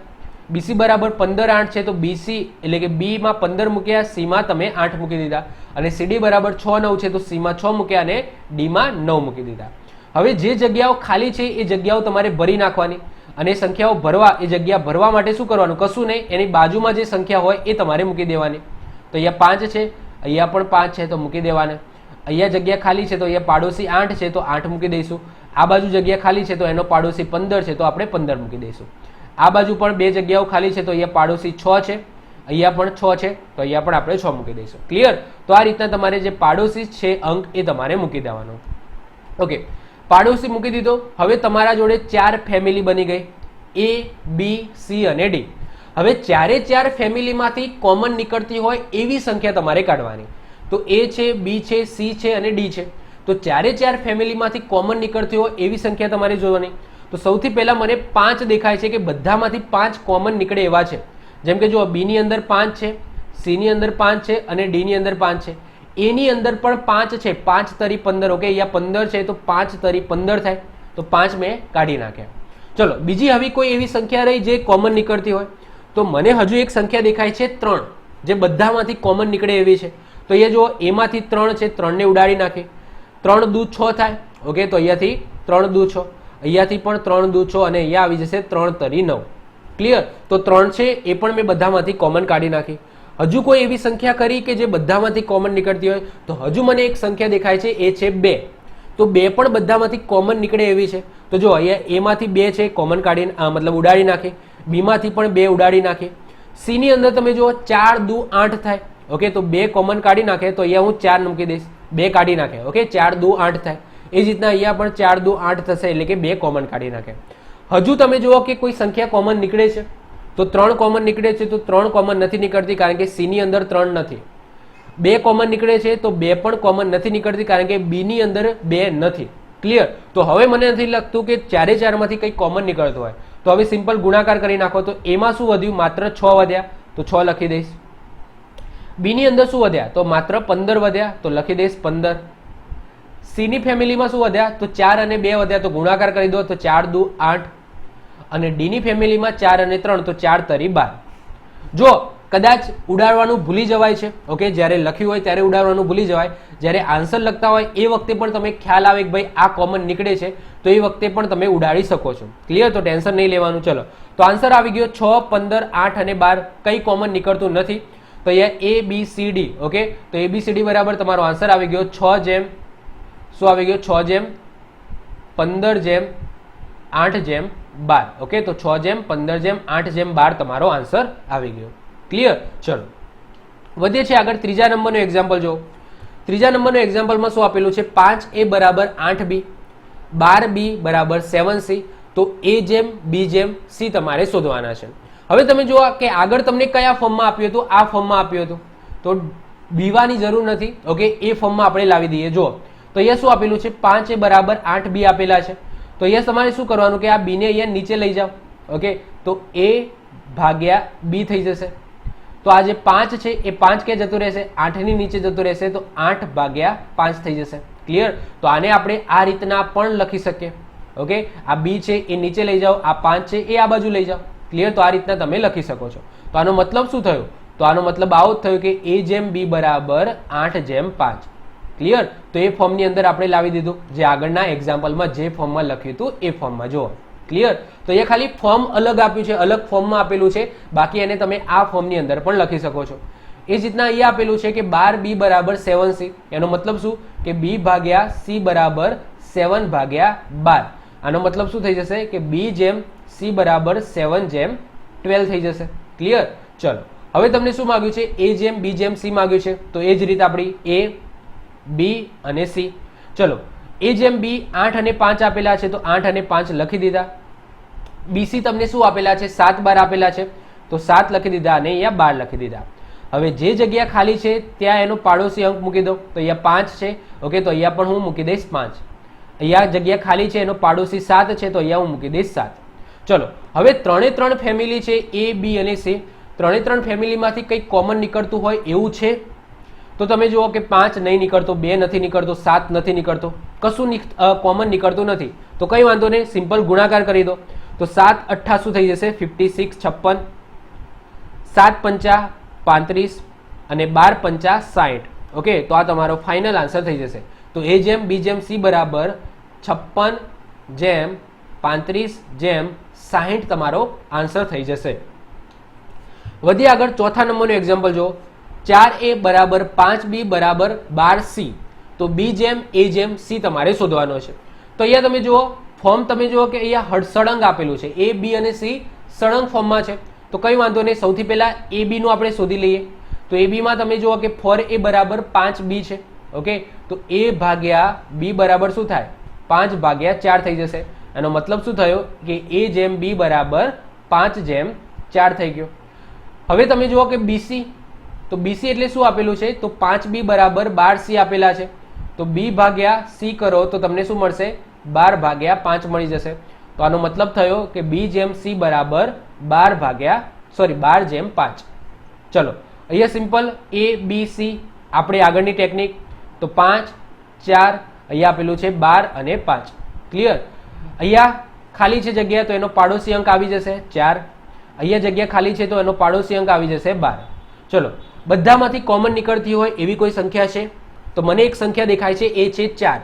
[SPEAKER 1] બીસી બરાબર 15 8 છે, તો બીસી એટલે કે બી માં 15 મૂક્યા, સી માં તમે 8 મૂકી દીધા. અને સીડી બરાબર 6 9 છે, તો સી માં 6 મૂક્યા અને ડી માં 9 મૂકી દીધા. હવે જે જગ્યાઓ ખાલી છે એ જગ્યાઓ તમારે ભરી નાખવાની, અને સંખ્યાઓ ભરવા, એ જગ્યા ભરવા માટે શું કરવાનું? કશું નહીં, એની બાજુમાં જે સંખ્યા હોય એ તમારે મૂકી દેવાની. તો અહીંયા 5 છે, અહીંયા પણ 5 છે, તો મૂકી દેવાના. અહીંયા જગ્યા ખાલી છે, તો અહીંયા પાડોશી 8 છે, તો 8 મૂકી દઈશું. આ બાજુ જગ્યા ખાલી છે, તો એનો પાડોશી 15 છે, તો આપણે 15 મૂકી દઈશું. આ બાજુ પણ 2 જગ્યાઓ ખાલી છે, તો અહીંયા પાડોશી 6 છે, અહીંયા પણ 6 છે, તો અહીંયા પણ આપણે 6 મૂકી દઈશું. ક્લિયર? તો આ રીતના તમારે જે પાડોશી છે અંક એ તમારે મૂકી દેવાનો. ઓકે, પાડોશી મૂકી દીધો. હવે તમારા જોડે 4 ફેમિલી બની ગઈ, એ બી સી અને ડી. હવે 4 ફેમિલીમાંથી કોમન નીકળતી હોય એવી સંખ્યા તમારે કાઢવાની. તો એ છે, બી છે, સી છે અને ડી છે. તો 4 ફેમિલીમાંથી કોમન નીકળતી હોય એવી સંખ્યા તમારે જોવાની. તો સૌથી પહેલા મને 5 દેખાય છે કે બધામાંથી 5 કોમન નીકળે એવા છે. જેમ કે જો બી ની અંદર 5 છે, સી ની અંદર 5 છે અને ડી ની અંદર 5 છે. એ ની અંદર પણ 5 છે, 5 તરી 15. ઓકે, અહીંયા 15 છે, તો 5 તરી 15 થાય, તો 5 મેં કાઢી નાખ્યા. ચલો બીજી હવે કોઈ એવી સંખ્યા રહી જે કોમન નીકળતી હોય. તો મને હજુ એક સંખ્યા દેખાય છે 3, જે બધામાંથી કોમન નીકળે એવી છે. તો અહીંયા જો એમાંથી 3 છે, 3 ને ઉડાડી નાખે, 3 દુ 6 થાય. ઓકે, તો અહીંયાથી 3 દુ 6, અહીંયાથી પણ 3 દુ 6 અને અહીંયા આવી જશે 3 તરી 9. ક્લિયર? તો 3 છે એ પણ મેં બધામાંથી કોમન કાઢી નાખી. હજુ કોઈ એવી સંખ્યા કરી કે જે બધામાંથી કોમન નીકળતી હોય, તો હજુ મને એક સંખ્યા દેખાય છે, એ છે 2. તો 2 પણ બધામાંથી કોમન નીકળે એવી છે. તો જો અહીંયા એ માંથી 2 છે, કોમન કાઢી મતલબ ઉડાડી નાખે. બી માંથી પણ 2 ઉડાડી નાખે. સી ની અંદર તમે જુઓ 4 દુ 8 થાય. ઓકે, તો 2 કોમન કાઢી નાખે, તો અહીંયા હું 4 મૂકી દઈશ. 2 કાઢી નાખે. ઓકે, 4 દુ 8 થાય. એ જ રીતના અહીંયા પણ 4 દુ 8 થશે, એટલે કે 2 કોમન કાઢી નાખે. હજુ તમે જુઓ કે કોઈ સંખ્યા કોમન નીકળે છે, તો 3 કોમન નીકળે છે, તો 3 કોમન નથી નીકળતી કારણ કે સી ની અંદર 3 નથી. 2 કોમન નીકળે છે, તો 2 પણ કોમન નથી નીકળતી કારણ કે બી ની અંદર 2 નથી. ક્લિયર? તો હવે મને નથી લાગતું કે 4 માંથી કંઈ કોમન નીકળતું હોય. તો હવે સિમ્પલ ગુણાકાર કરી નાખો. તો એમાં શું વધ્યું? માત્ર 6 વધ્યા, તો 6 લખી દઈશ. બી ની અંદર શું વધ્યા? તો માત્ર 15 વધ્યા, તો લખી દઈશ 15. સી ની ફેમિલીમાં શું વધ્યા? તો 4 અને 2 વધ્યા, તો ગુણાકાર કરી દો, તો 4 દુ 8. અને ડી ની ફેમિલીમાં 4 અને 3, તો 4 તરી 12. જો કદાચ ઉડાડવાનું ભૂલી જવાય છે, ઓકે, જ્યારે લખ્યું હોય ત્યારે ઉડાડવાનું ભૂલી જવાય, જ્યારે આન્સર લખતા હોય એ વખતે પણ તમે ખ્યાલ આવે કે ભાઈ આ કોમન નીકળે છે, તો એ વખતે પણ તમે ઉડાડી શકો છો. ક્લિયર? તો ટેન્શન નહીં લેવાનું. ચલો, તો આન્સર આવી ગયો 6, 15, 8 અને 12. કઈ કોમન નીકળતું નથી, તો અહીંયા એ બી સી ડી. ઓકે, તો એ બી સી ડી બરાબર તમારો આન્સર આવી ગયો 6 જેમ શું આવી ગયો? 6 જેમ 15 જેમ 8 જેમ 12. ઓકે, તો 6 જેમ 15 જેમ 8 જેમ 12 તમારો આન્સર આવી ગયો. ક્લિયર? ચલો વધીએ છીએ આગળ. ત્રીજા નંબરનું એક્ઝામ્પલ જો. ત્રીજા નંબરનું એક્ઝામ્પલમાં શું આપેલું છે? 5a બરાબર 8b, 12b બરાબર 7c. તો a જેમ b જેમ c તમારે શોધવાના છે. હવે તમે જુઓ કે આગળ તમને કયા ફોર્મમાં આપ્યું હતું? આ ફોર્મમાં આપ્યું હતું, તો બીવાની જરૂર નથી. ઓકે, એ ફોર્મમાં આપણે લાવી દઈએ. જુઓ તો અહીંયા શું આપેલું છે? 5a બરાબર 8b આપેલા છે. તો અહીંયા તમારે શું કરવાનું કે આ b ને અહીંયા નીચે લઈ જાઓ. ઓકે, તો a ભાગ્યા b થઈ જશે. તો આ જે 5 છે એ 5 ક્યાં જતું રહેશે? 8 ની નીચે જતું રહેશે, તો 8 ભાગ્યા 5 થઈ જશે. ક્લિયર? તો આને આપણે આ રીતના પણ લખી શકીએ. ઓકે, આ b છે એ નીચે લઈ જાઓ, આ 5 છે એ આ બાજુ લઈ જાઓ. ક્લિયર? તો આ રીતના તમે લખી શકો છો. તો આનો મતલબ શું થયો? તો આનો મતલબ આવો જ થયો કે a જેમ b બરાબર 8 જેમ 5. ક્લિયર? તો એ ફોર્મની અંદર આપણે લાવી દીધું, જે આગળના એક્ઝામ્પલમાં જે ફોર્મમાં લખ્યું હતું એ ફોર્મમાં. જુઓ, ક્લિયર? તો એ ખાલી ફોર્મ અલગ આપ્યું છે, અલગ ફોર્મમાં આપેલું છે, બાકી એને તમે આ ફોર્મની અંદર પણ લખી શકો છો. એ જ રીતના અહીંયા આપેલું છે કે 12b બરાબર 7c. એનો મતલબ શું? કે b ભાગ્યા c બરાબર 7 ભાગ્યા 12. આનો મતલબ શું થઈ જશે? કે b જેમ c બરાબર 7 જેમ 12 થઈ જશે. ક્લિયર? ચલો, હવે તમને શું માંગ્યું છે? a જેમ b જેમ c માંગ્યું છે. તો એ જ રીતે આપણી a, b અને c. ચલો, a જેમ b 8 અને 5 આપેલા છે, તો 8 અને 5 લખી દીધા. BC તમને શું આપેલા છે? 7, 12 આપેલા છે, તો 7 લખી દીધા અને અહીંયા 12 લખી દીધા. હવે જે જગ્યા ખાલી છે ત્યાં એનો પાડોશી અંક મૂકી દો. તો અહીંયા 5 છે. ઓકે, તો અહીંયા પણ હું મૂકી દઈશ 5. અહીંયા જગ્યા ખાલી છે, એનો પાડોશી 7 છે, તો અહીંયા હું મૂકી દઈશ 7. ચલો, હવે 3 ફેમિલી છે, A, B અને C. 3 ફેમિલીમાંથી કંઈક કોમન નીકળતું હોય એવું છે? તો તમે જુઓ કે 5 નહીં નીકળતો, 2 નથી નીકળતો, 7 નથી નીકળતો, કશું કોમન નીકળતું નથી. તો કંઈ વાંધો નહીં, સિમ્પલ ગુણાકાર કરી દો. તો 7 8 શું થઈ જશે? 56, 56. 7 પંચા 35 અને 12 પંચા 60. ઓકે, તો આ તમારો ફાઇનલ આન્સર થઈ જશે. તો A જેમ B જેમ C બરાબર 56 જેમ 35 જેમ 60 તમારો આન્સર થઈ જશે. વધી આગળ ચોથા નંબરનું એક્ઝામ્પલ જો. 4a બરાબર 5b બરાબર 12c. તો b જેમ a જેમ c તમારે શોધવાનો છે. તો અહીંયા તમે જુઓ, ફોર્મ તમે જુઓ કે અહીંયા સળંગ આપેલું છે. a, b અને c સળંગ ફોર્મમાં છે. તો કંઈ વાંધો નહીં, સૌથી પહેલા a b નું આપણે શોધી લઈએ. તો a b માં તમે જુઓ કે 4a બરાબર 5b છે. ઓકે, તો a ભાગ્યા b બરાબર શું થાય? 5 ભાગ્યા 4 થઈ જશે. એનો મતલબ શું થયો? કે a જેમ b બરાબર 5 જેમ 4 થઈ ગયો. હવે તમે જુઓ કે BC. તો BC એટલે શું આપેલું છે? તો 5b બરાબર 12c આપેલા છે. તો b ભાગ્યા c કરો તો તમને શું મળશે? 12 ભાગ્યા 5 મળી જશે. તો આનો મતલબ થયો કે b જેમ c બરાબર 12 જેમ 5. ચલો, અહીંયા સિમ્પલ a b c આપણે આગળની ટેકનિક. તો 5 4 અહીંયા આપેલું છે 12 અને 5. ક્લિયર? અહીંયા ખાલી છે જગ્યા, તો એનો પાડોશી અંક આવી જશે 4. અહીંયા જગ્યા ખાલી છે તો એનો પાડોશી અંક આવી જશે 12. ચલો, બધામાંથી કોમન નીકળતી હોય એવી કોઈ સંખ્યા છે? તો મને એક સંખ્યા દેખાય છે, એ છે 4.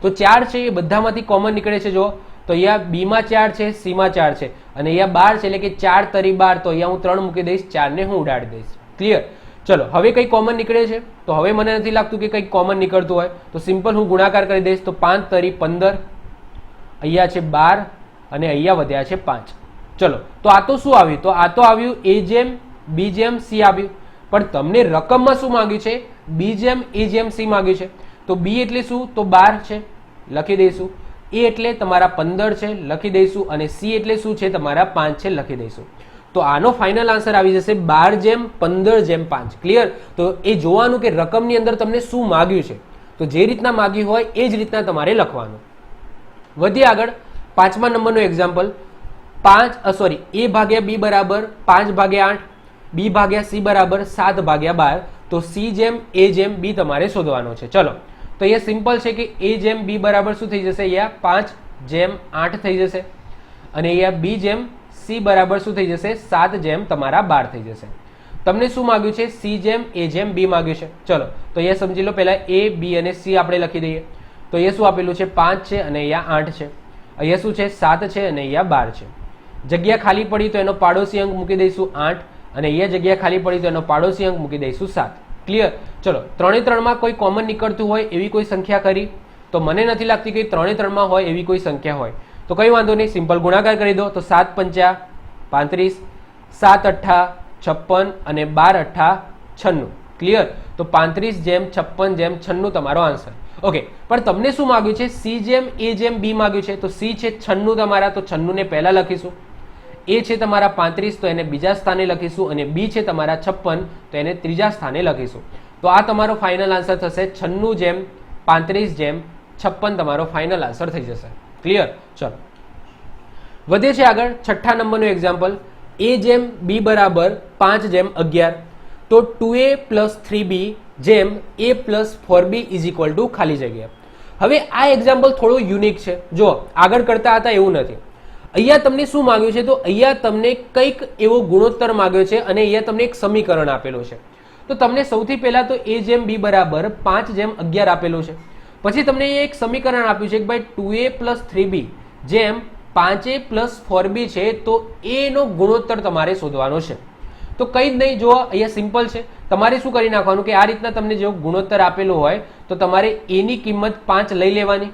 [SPEAKER 1] તો 4 છે એ બધામાંથી કોમન નીકળે છે. જો તો અહીંયા b માં 4 છે, c માં 4 છે અને અહીંયા 12 છે, એટલે કે 4 તરી 12. તો અહીંયા હું 3 મૂકી દઈશ, 4 ને હું ઉડાડી દઈશ. ક્લિયર? ચલો, હવે કઈ કોમન નીકળે છે? તો હવે મને નથી લાગતું કે કંઈક કોમન નીકળતું હોય. તો સિમ્પલ હું ગુણાકાર કરી દઈશ. તો 5 તરી 15, અહીંયા છે 12 અને અહીંયા વધ્યા છે 5. ચલો, તો આ તો શું આવ્યું? તો આ તો આવ્યું a જેમ b જેમ c આવ્યું. પણ તમને રકમમાં શું માંગ્યું છે? b જેમ a જેમ c માંગ્યું છે. તો b એટલે શું? તો 12 છે, લખી દઈશું. a એટલે તમારા 15 છે, લખી દઈશું. અને c એટલે શું છે? તમારા 5 છે, લખી દઈશું. તો આનો ફાઇનલ આન્સર આવી જશે 12 જેમ 15 જેમ 5. ક્લિયર? તો એ જોવાનું કે રકમની અંદર તમને શું માંગ્યું છે. તો જે રીતના માંગ્યું હોય એ જ રીતના તમારે લખવાનું. વધીએ આગળ. 5મા નંબરનો એક્ઝામ્પલ. a ભાગ્યા b બરાબર 5 ભાગ્યા 8, b ભાગ્યા c બરાબર 7 ભાગ્યા 12. તો c જેમ a જેમ b તમારે શોધવાનો છે. ચલો, તો અહીંયા સિમ્પલ છે કે a જેમ b બરાબર શું થઈ જશે? અહીંયા 5 જેમ 8 થઈ જશે અને અહીંયા b જેમ c બરાબર શું થઈ જશે? 7 જેમ તમારા 12 થઈ જશે. તમને શું માંગ્યું છે? c જેમ a જેમ b માંગ્યું છે. ચલો તો અહીંયા સમજી લો, પહેલા a b અને c આપણે લખી દઈએ. તો અહીંયા શું આપેલું છે? 5 છે અને અહીંયા 8 છે. અહીંયા શું છે? 7 છે અને અહીંયા 12 છે. જગ્યા ખાલી પડી તો એનો પાડોશી અંક મૂકી દઈશું 8 અને અહીંયા જગ્યા ખાલી પડી તો એનો પાડોશી અંક મૂકી દઈશું 7. ક્લિયર? ચલો, 3 3 માં કોઈ કોમન નીકળતું હોય એવી કોઈ સંખ્યા ખરી? તો મને નથી લાગતી કે 3 3 માં હોય એવી કોઈ સંખ્યા હોય. તો કંઈ વાંધો નહીં, સિમ્પલ ગુણાકાર કરી દો. તો 7 પંચા 35, 7 અઠ્ઠા 56 અને 12 અઠ્ઠા 96. ક્લિયર? તો 35 જેમ 56 જેમ 96 તમારો આન્સર. ઓકે, પણ તમને શું માંગ્યું છે? c જેમ a જેમ b માંગ્યું છે. તો c છે 96 તમારા, તો 96 ને પહેલા લખીશું. a છે તમારા 35, તો એને બીજા સ્થાને લખીશું અને b છે તમારા 56, તો એને ત્રીજા સ્થાને લખીશું. તો આ તમારો ફાઇનલ આન્સર થશે 96 જેમ 35 જેમ 56 તમારો ફાઇનલ આન્સર થઈ જશે. ક્લિયર? ચલો વધે છે આગળ. છઠ્ઠા નંબરનું એક્ઝામ્પલ, a જેમ b બરાબર 5 જેમ 11. તો 2a પ્લસ 3b જેમ a plus 4b is equal to ખાલી જગ્યા. હવે આ એક્ઝામ્પલ થોડું યુનિક છે. જો આગળ કરતા હતા એવું નથી. અહીંયા તમને શું માંગ્યું છે? તો અહીંયા તમને કંઈક એવો ગુણોત્તર માંગ્યો છે અને અહીંયા તમને એક સમીકરણ આપેલું છે. તો તમને સૌથી પહેલા તો a જેમ b બરાબર 5 જેમ 11 આપેલું છે. પછી તમને એક સમીકરણ આપ્યું છે કે ભાઈ 2a પ્લસ 3b જેમ 5a પ્લસ 4b છે. તો a નો ગુણોત્તર તમારે શોધવાનો છે. તો કંઈ જ નહીં, જો અહીંયા સિમ્પલ છે. તમારે શું કરી નાખવાનું કે આ રીતના તમને જો ગુણોત્તર આપેલું હોય તો તમારે a ની કિંમત 5 લઈ લેવાની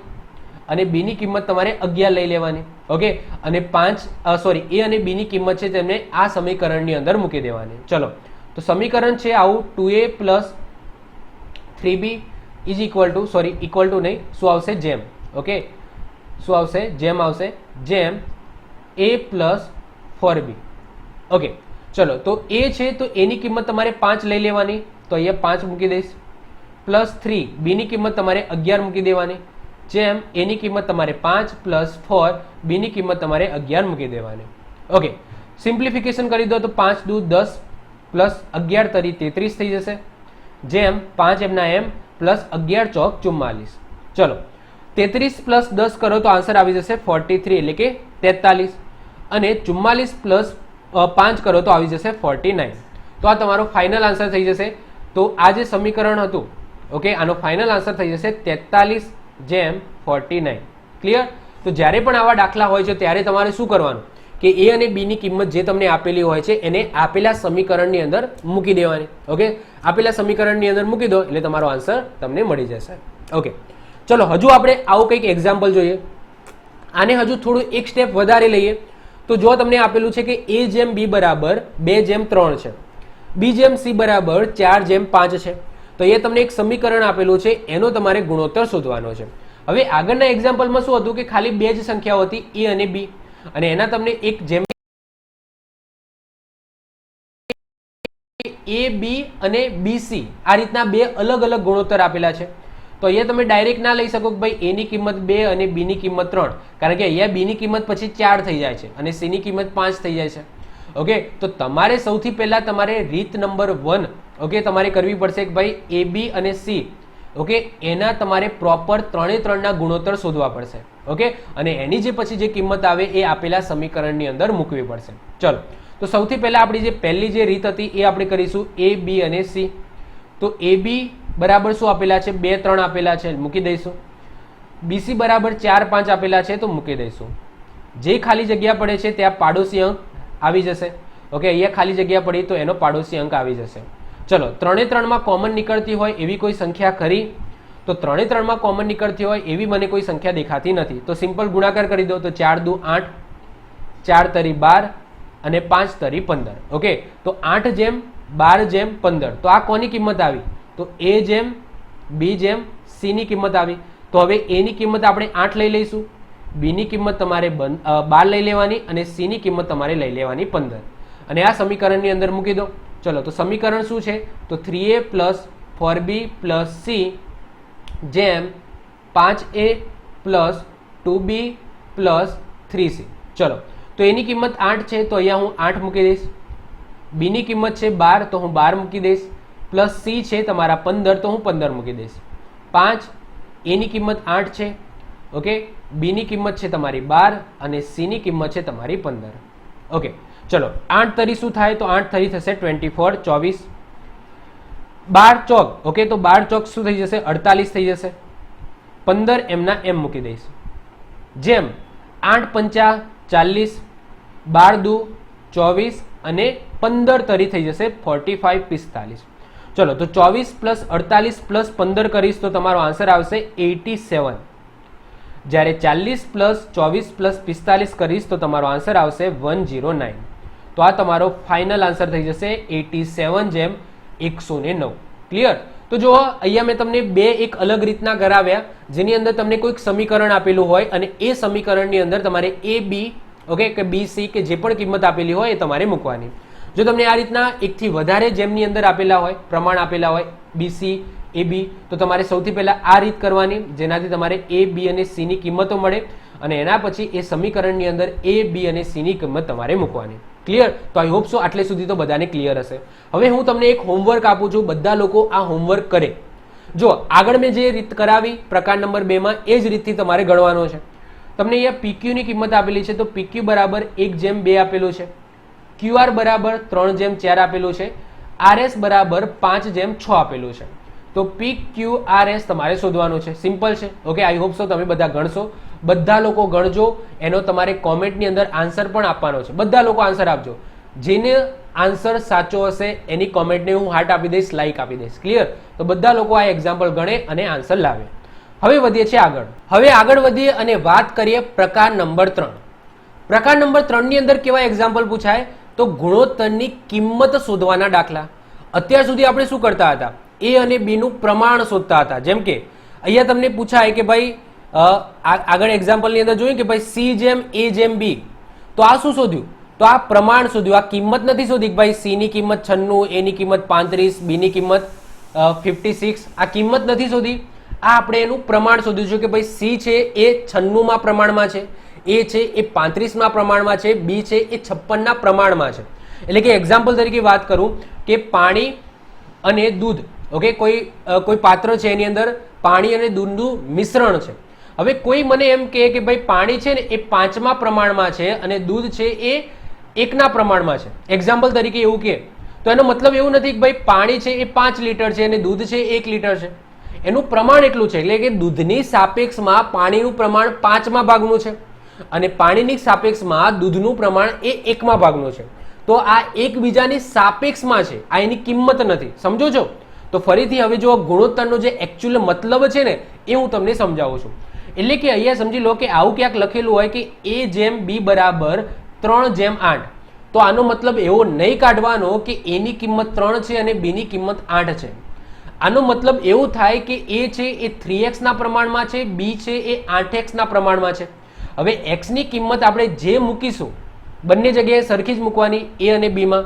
[SPEAKER 1] અને b ની કિંમત તમારે 11 લઈ લેવાની. ઓકે, અને a અને b ની કિંમત છે તેમને આ સમીકરણની અંદર મૂકી દેવાની. ચલો, તો સમીકરણ છે આવું, 2a plus 3b is equal to નહીં, શું આવશે? જેમ. ઓકે, શું આવશે? જેમ આવશે. જેમ a પ્લસ 4b. ઓકે, ચલો, તો a છે તો a ની કિંમત તમારે 5 લઈ લેવાની, તો અહીંયા 5 મૂકી દઈશ. પ્લસ 3 b ની કિંમત તમારે 11 મૂકી દેવાની. જેમ a ની કિંમત તમારે 5 પ્લસ 4 b ની કિંમત તમારે 11 મૂકી દેવાની. ઓકે, સિમ્પ્લિફિકેશન કરી દો તો 5 દુ 10 પ્લસ 11 તરી 33 થઈ જશે. જેમ 5 એમના એમ પ્લસ 11 ચોક 44. ચલો, 33 પ્લસ 10 કરો તો આન્સર આવી જશે 43 એટલે કે 43 અને 44 પ્લસ 5 કરો તો આવી જશે 49. તો આ તમારો ફાઇનલ આન્સર થઈ જશે. તો આ જે સમીકરણ હતું, ઓકે, આનો ફાઇનલ આન્સર થઈ જશે 43 જેમ 49. ક્લિયર? તો જ્યારે પણ આવા દાખલા હોય છે ત્યારે તમારે શું કરવાનું કે a અને b ની કિંમત જે તમને આપેલી હોય છે એને આપેલા સમીકરણની અંદર મૂકી દેવાની. ઓકે, આપેલા સમીકરણની અંદર મૂકી દો એટલે તમારો આન્સર તમને મળી જશે. ઓકે, ચલો હજુ આપણે આવું કંઈક એક્ઝામ્પલ જોઈએ. આને હજુ થોડું એક સ્ટેપ વધારે લઈએ. તો જો તમને આપેલું છે કે a જેમ b બરાબર 2 જેમ 3 છે, b જેમ c બરાબર 4 જેમ 5 છે. તો એ તમને એક સમીકરણ આપેલું છે, એનો તમારે ગુણોત્તર શોધવાનો છે. હવે આગળના એક્ઝામ્પલમાં શું હતું કે ખાલી 2 જ સંખ્યાઓ હતી, a અને b, અને એના તમને એક જેમ a b અને bc આ રીતના 2 અલગ અલગ ગુણોત્તર આપેલા છે. તો અહીંયા તમે ડાયરેક્ટ ના લઈ શકો કે ભાઈ a ની કિંમત 2 અને b ની કિંમત 3, કારણ કે અહીંયા b ની કિંમત પછી 4 થઈ જાય છે અને c ની કિંમત 5 થઈ જાય છે. ઓકે, તો તમારે સૌથી પહેલા તમારે રીત નંબર 1 ઓકે તમારે કરવી પડશે કે ભાઈ a b અને c, ઓકે, એના તમારે પ્રોપર 3 3 ના ગુણોત્તર શોધવા પડશે. ઓકે, અને એની જે પછી જે કિંમત આવે એ આપેલા સમીકરણની અંદર મૂકવી પડશે. ચલો, તો સૌથી પહેલા આપણી જે પહેલી જે રીત હતી એ આપણે કરીશું a b અને c. તો a b બરાબર શું આપેલા છે? 2 3 આપેલા છે, મૂકી દઈશું. bc બરાબર 4 5 આપેલા છે, તો મૂકી દઈશું. જે ખાલી જગ્યા પડે છે ત્યાં પાડોશી અંક આવી જશે. ઓકે, અહીંયા ખાલી જગ્યા પડી તો એનો પાડોશી અંક આવી જશે. ચલો, 3 3 માં કોમન નીકળતી હોય એવી કોઈ સંખ્યા ખરી? તો 3 3 માં કોમન નીકળતી હોય એવી મને કોઈ સંખ્યા દેખાતી નથી. તો સિમ્પલ ગુણાકાર કરી દો. તો 4 દુ 8, 4 તરી 12 અને 5 તરી 15. ઓકે, તો 8 જેમ 12 જેમ 15. તો આ કોની કિંમત આવી? તો a જેમ b જેમ c ની કિંમત આવી. તો હવે a ની કિંમત આપણે 8 લઈ લઈશું, b ની કિંમત તમારે 12 લઈ લેવાની અને c ની કિંમત તમારે લઈ લેવાની 15. અને આ સમીકરણની અંદર મૂકી દો. ચલો, તો સમીકરણ શું છે? તો 3a plus 4b plus c જેમ 5a plus 2b plus 3c. ચલો, તો એની કિંમત 8 છે, તો અહીંયા હું 8 મૂકી દઈશ. b ની કિંમત છે 12, તો હું 12 મૂકી દઈશ. પ્લસ c છે તમારા 15, તો હું 15 મૂકી દઈશ. 5 એની કિંમત 8 છે, ઓકે, બીની કિંમત છે તમારી 12 અને સીની કિંમત છે તમારી 15. ઓકે, ચલો 8 તરી શું થાય? તો 8 તરી થશે 24, 24, 12 ચોક, ઓકે, તો 12 ચોક શું થઈ જશે? 48 થઈ જશે. 15 એમના એમ મૂકી દઈશું. જેમ 8 પંચા 40, 12 દુ 24 અને 15 તરી થઈ જશે 45, 45. ચલો, તો 24 પ્લસ 48 પ્લસ 15 કરીશ તો તમારો આન્સર આવશે 87. જ્યારે 40 પ્લસ 24 પ્લસ 45 કરીશ તો તમારો આન્સર આવશે 109. તો આ તમારો ફાઇનલ આન્સર થઈ જશે 87 જેમ 109. ક્લિયર? તો જો અહીંયા મેં તમને બે એક અલગ રીતના કરાવ્યા, જેની અંદર તમને કોઈક સમીકરણ આપેલું હોય અને એ સમીકરણની અંદર તમારે એ બી, ઓકે, કે બી સી કે જે પણ કિંમત આપેલી હોય એ તમારે મૂકવાની. જો તમને આ રીતના એકથી વધારે જેમની અંદર આપેલા હોય, પ્રમાણ આપેલા હોય બી સી એ બી, તો તમારે સૌથી પહેલા આ રીત કરવાની, જેનાથી તમારે એ બી અને સી ની કિંમતો મળે અને એના પછી એ સમીકરણની અંદર એ બી અને સી ની કિંમત તમારે મૂકવાની. ક્લિયર? તો આઈ હોપ સો આટલે સુધી તો બધાને ક્લિયર હશે. હવે હું તમને એક હોમવર્ક આપું છું, બધા લોકો આ હોમવર્ક કરે. જો આગળ મેં જે રીત કરાવી પ્રકાર નંબર 2 માં એ જ રીતથી તમારે ગણવાનો છે. તમને અહીંયા પીક્યુ ની કિંમત આપેલી છે, તો પીક્યુ બરાબર 1/2 આપેલું છે, ક્યુઆર બરાબર 3/4 આપેલું છે, આરએસ બરાબર 5/6 આપેલું છે. તો પી ક્યુ આર એસ તમારે શોધવાનું છે. સિમ્પલ છે. ઓકે, આઈ હોપ સો તમે બધા ગણશો. બધા લોકો ગણજો, એનો તમારે કોમેન્ટની અંદર આન્સર પણ આપવાનો છે. બધા લોકો આન્સર આપજો. જેને આન્સર સાચો હશે એની કોમેન્ટને હું હાર્ટ આપી દઈશ, લાઈક આપી દઈશ. ક્લિયર? તો બધા લોકો આ એક્ઝામ્પલ ગણે અને આન્સર લાવે. હવે વધીએ છીએ આગળ. હવે આગળ વધીએ અને વાત કરીએ પ્રકાર નંબર 3. પ્રકાર નંબર 3 ની અંદર કેવા એક્ઝામ્પલ પૂછાય? તો ગુણોત્તરની કિંમત શોધવાના દાખલા. અત્યાર સુધી આપણે શું કરતા હતા? એ અને બી નું પ્રમાણ શોધતા હતા. જેમ કે અહીંયા તમને પૂછાય કે ભાઈ આગળ એક્ઝામ્પલની અંદર જોયું કે ભાઈ સી જેમ એ જેમ બી, તો આ શું શોધ્યું? તો આ પ્રમાણ શોધ્યું. આ કિંમત નથી શોધી કે ભાઈ સી ની કિંમત 96, એ ની કિંમત 35, બી ની કિંમત 56. આ કિંમત નથી શોધી. આ આપણે એનું પ્રમાણ શોધ્યું છે કે ભાઈ સી છે એ 96 માં પ્રમાણમાં છે, એ છે એ 35 માં પ્રમાણમાં છે, બી છે એ 56 ના પ્રમાણમાં છે. એટલે કે એક્ઝામ્પલ તરીકે વાત કરું કે પાણી અને દૂધ, ઓકે, કોઈ પાત્ર છે એની અંદર પાણી અને દૂધનું મિશ્રણ છે. હવે કોઈ મને એમ કહે કે ભાઈ પાણી છે ને એ 5મા પ્રમાણમાં છે અને દૂધ છે એ 1ના પ્રમાણમાં છે. એક્ઝામ્પલ તરીકે એવું કહે તો એનો મતલબ એવું નથી કે ભાઈ પાણી છે એ 5 લીટર છે અને દૂધ છે 1 લીટર છે. એનું પ્રમાણ એટલું છે, એટલે કે દૂધની સાપેક્ષમાં પાણીનું પ્રમાણ 5મા ભાગનું છે અને પાણીની સાપેક્ષમાં દૂધનું પ્રમાણ એ 1મા ભાગનું છે. તો આ એકબીજાની સાપેક્ષમાં છે, આ એની કિંમત નથી. સમજો છો? તો ફરીથી હવે જો ગુણોત્તરનો જે એકચ્યુઅલ મતલબ છે ને એ હું તમને સમજાવું છું. એટલે કે અહીંયા સમજી લો કે આવું ક્યાંક લખેલું હોય કે એ જેમ બી બરાબર 3/8, તો આનો મતલબ એવો નહીં કાઢવાનો કે એની કિંમત 3 છે અને બીની કિંમત 8 છે. આનો મતલબ એવું થાય કે એ છે એ 3x ના પ્રમાણમાં છે, બી છે એ 8x ના પ્રમાણમાં છે. હવે x ની કિંમત આપણે જે મૂકીશું બંને જગ્યાએ સરખી જ મૂકવાની, એ અને બી માં.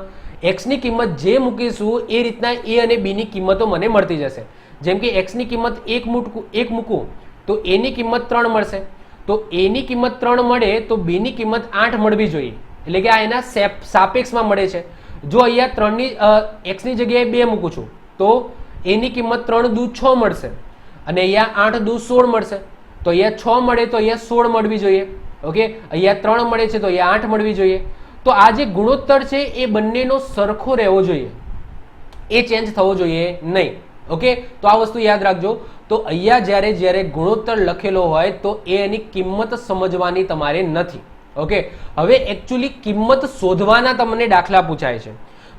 [SPEAKER 1] x ની કિંમત જે મૂકીશું એ રીતના એ અને બી ની કિંમતો મને મળતી જશે. જેમ કે x ની કિંમત 1 મૂકું તો a ની કિંમત 3 મળશે. તો a ની કિંમત 3 મળે તો b ની કિંમત 8 મળવી જોઈએ. એટલે કે આ એના સાપેક્ષમાં મળે છે. જો અહીંયા 3 x ની જગ્યાએ 2 મૂકું છું તો a ની કિંમત 3 દુ 6 મળશે અને અહીંયા 8 દુ 16 મળશે. તો અહીંયા 6 મળે તો અહીંયા 16 મળવી જોઈએ. ઓકે, અહીંયા 3 મળે છે તો અહીંયા 8 મળવી જોઈએ. તો આ જે ગુણોત્તર છે એ બંનેનો સરખો રહેવો જોઈએ, એ ચેન્જ થવો જોઈએ નહીં. ઓકે, તો આ વસ્તુ યાદ રાખજો. તો અહીંયા જ્યારે ગુણોત્તર લખેલો હોય તો એની કિંમત સમજવાની તમારે નથી. ઓકે, હવે એકચ્યુઅલી કિંમત શોધવાના તમને દાખલા પૂછાય છે.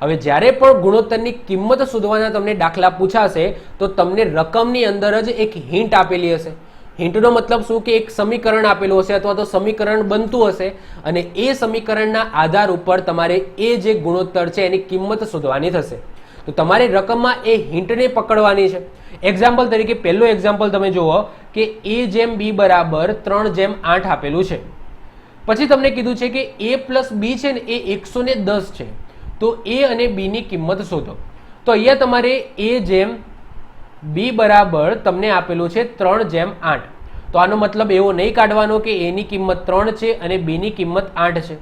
[SPEAKER 1] હવે જ્યારે પણ ગુણોત્તરની કિંમત શોધવાના તમને દાખલા પૂછાશે તો તમને રકમની અંદર જ એક હિન્ટ આપેલી હશે. હિન્ટનો મતલબ શું કે એક સમીકરણ આપેલું હશે અથવા તો સમીકરણ બનતું હશે અને એ સમીકરણના આધાર ઉપર તમારે એ જે ગુણોત્તર છે એની કિંમત શોધવાની થશે. તો તમારે રકમમાં એ હિન્ટને પકડવાની છે. એક્ઝામ્પલ તરીકે પહેલું એક્ઝામ્પલ તમે જુઓ કે a જેમ b બરાબર 3/8 આપેલું છે. પછી તમને કીધું છે કે a પ્લસ b છે ને એ 110 છે. તો a અને b ની કિંમત શોધો. તો અહીંયા તમારે a જેમ b બરાબર તમને આપેલું છે 3/8. તો આનો મતલબ એવો નહીં કાઢવાનો કે a ની કિંમત 3 છે અને b ની કિંમત 8 છે.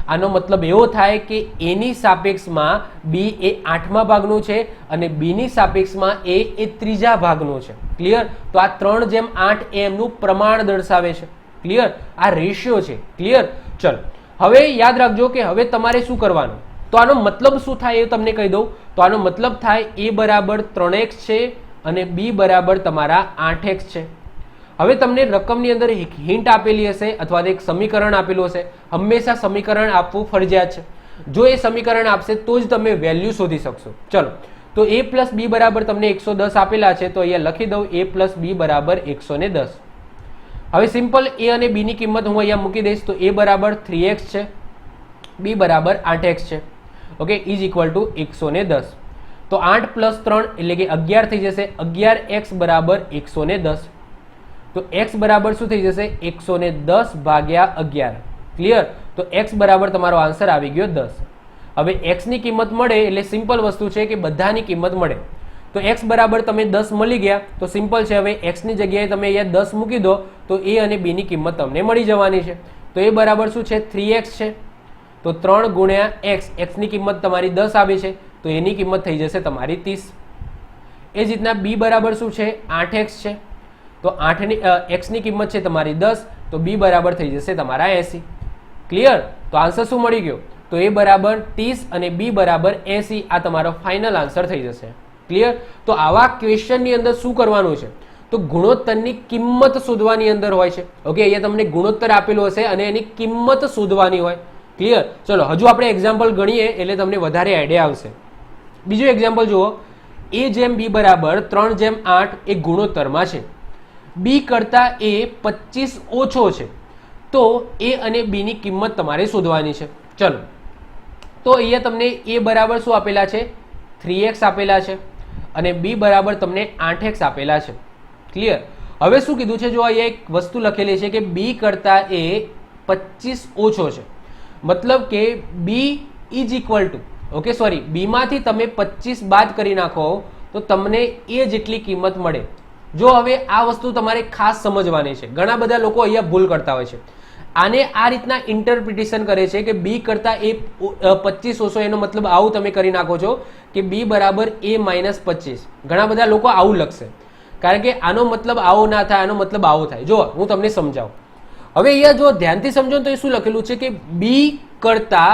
[SPEAKER 1] આનો મતલબ એવો થાય કે a ની સાપેક્ષમાં b એ 8મા ભાગનું છે અને b ની સાપેક્ષમાં a એ 3જા ભાગનું છે. ક્લિયર? તો આ 3:8 એ એમનું પ્રમાણ દર્શાવે છે. ક્લિયર? આ રેશિયો છે. ક્લિયર? ચલો હવે યાદ રાખજો કે હવે તમારે શું કરવાનું. તો આનો મતલબ શું થાય એ તમને કહી દઉં. તો આનો મતલબ થાય a બરાબર 3x છે અને b બરાબર તમારા 8x છે. હવે તમને રકમની અંદર એક હિન્ટ આપેલી હશે અથવા તો એક સમીકરણ આપેલું હશે. હંમેશા સમીકરણ આપવું ફરજિયાત છે. જો એ સમીકરણ આપશે તો જ તમે વેલ્યુ શોધી શકશો. ચલો તો a પ્લસ b બરાબર તમને 110 આપેલા છે, તો અહીંયા લખી દઉં a પ્લસ b બરાબર 110. હવે સિમ્પલ a અને b ની કિંમત હું અહીંયા મૂકી દઈશ. તો a બરાબર 3x છે, b બરાબર 8x છે. Okay, is equal to 110. તો 8 પ્લસ 3 એટલે કે 11 થઈ જશે. 11x બરાબર 110. તો x બરાબર શું થઈ જશે? 110 ભાગ્યા 11. ક્લિયર? તો x બરાબર તમારો આન્સર આવી ગયો 10. હવે x ની કિંમત મળે એટલે સિમ્પલ વસ્તુ છે કે બધાની કિંમત મળે. તો x બરાબર તમે 10 મળી ગયા તો સિમ્પલ છે. હવે x ની જગ્યાએ તમે અહીંયા 10 મૂકી દો તો a અને b ની કિંમત તમને મળી જવાની છે. તો a બરાબર શું છે? 3x છે. તો 3 ગુણ્યા x, x ની કિંમત તમારી 10 આવી છે તો એની કિંમત થઈ જશે તમારી 30. એ જ રીતના b બરાબર શું છે? 8x છે. તો 8 x ની કિંમત છે તમારી 10 તો b બરાબર થઈ જશે તમારા 80. ક્લિયર? તો આન્સર શું મળી ગયો? તો a બરાબર 30 અને b બરાબર 80. આ તમારો ફાઇનલ આન્સર થઈ જશે. ક્લિયર? તો આવા ક્વેશ્ચનની અંદર શું કરવાનું છે? તો ગુણોત્તરની કિંમત શોધવાની અંદર હોય છે. ઓકે, અહીંયા તમને ગુણોત્તર આપેલો હશે અને એની કિંમત શોધવાની હોય. ક્લિયર? ચલો હજુ આપણે એક્ઝામ્પલ ગણીએ એટલે તમને વધારે આઈડિયા આવશે. બીજું એક્ઝામ્પલ જુઓ. a જેમ b બરાબર 3:8 એ ગુણોત્તરમાં છે. b કરતા a 25 ઓછો છે તો a અને b ની કિંમત તમારે શોધવાની છે. ચલો તો અહીંયા તમને a બરાબર શું આપેલા છે? 3x આપેલા છે અને b બરાબર તમને 8x આપેલા છે. ક્લિયર? હવે શું કીધું છે? જો અહીંયા એક વસ્તુ લખેલી છે કે b કરતા a 25 ઓછો છે, મતલબ કે b is equal to, okay sorry, b માંથી તમે 25 બાદ કરી નાખો તો તમને a જેટલી કિંમત મળે. જો હવે આ વસ્તુ તમારે ખાસ સમજવાની છે. ઘણા બધા લોકો અહીંયા ભૂલ કરતા હોય છે. આને આ રીતના ઇન્ટરપ્રિટેશન કરે છે કે b કરતા a 25 ઓછો, એનો મતલબ આવું તમે કરી નાખો છો કે b બરાબર a માઇનસ 25. ઘણા બધા લોકો આવું લખશે, કારણ કે આનો મતલબ આવો ના થાય, આનો મતલબ આવો થાય. જો હું તમને સમજાવું. હવે અહીંયા જો ધ્યાનથી સમજો તો એ શું લખેલું છે કે b કરતા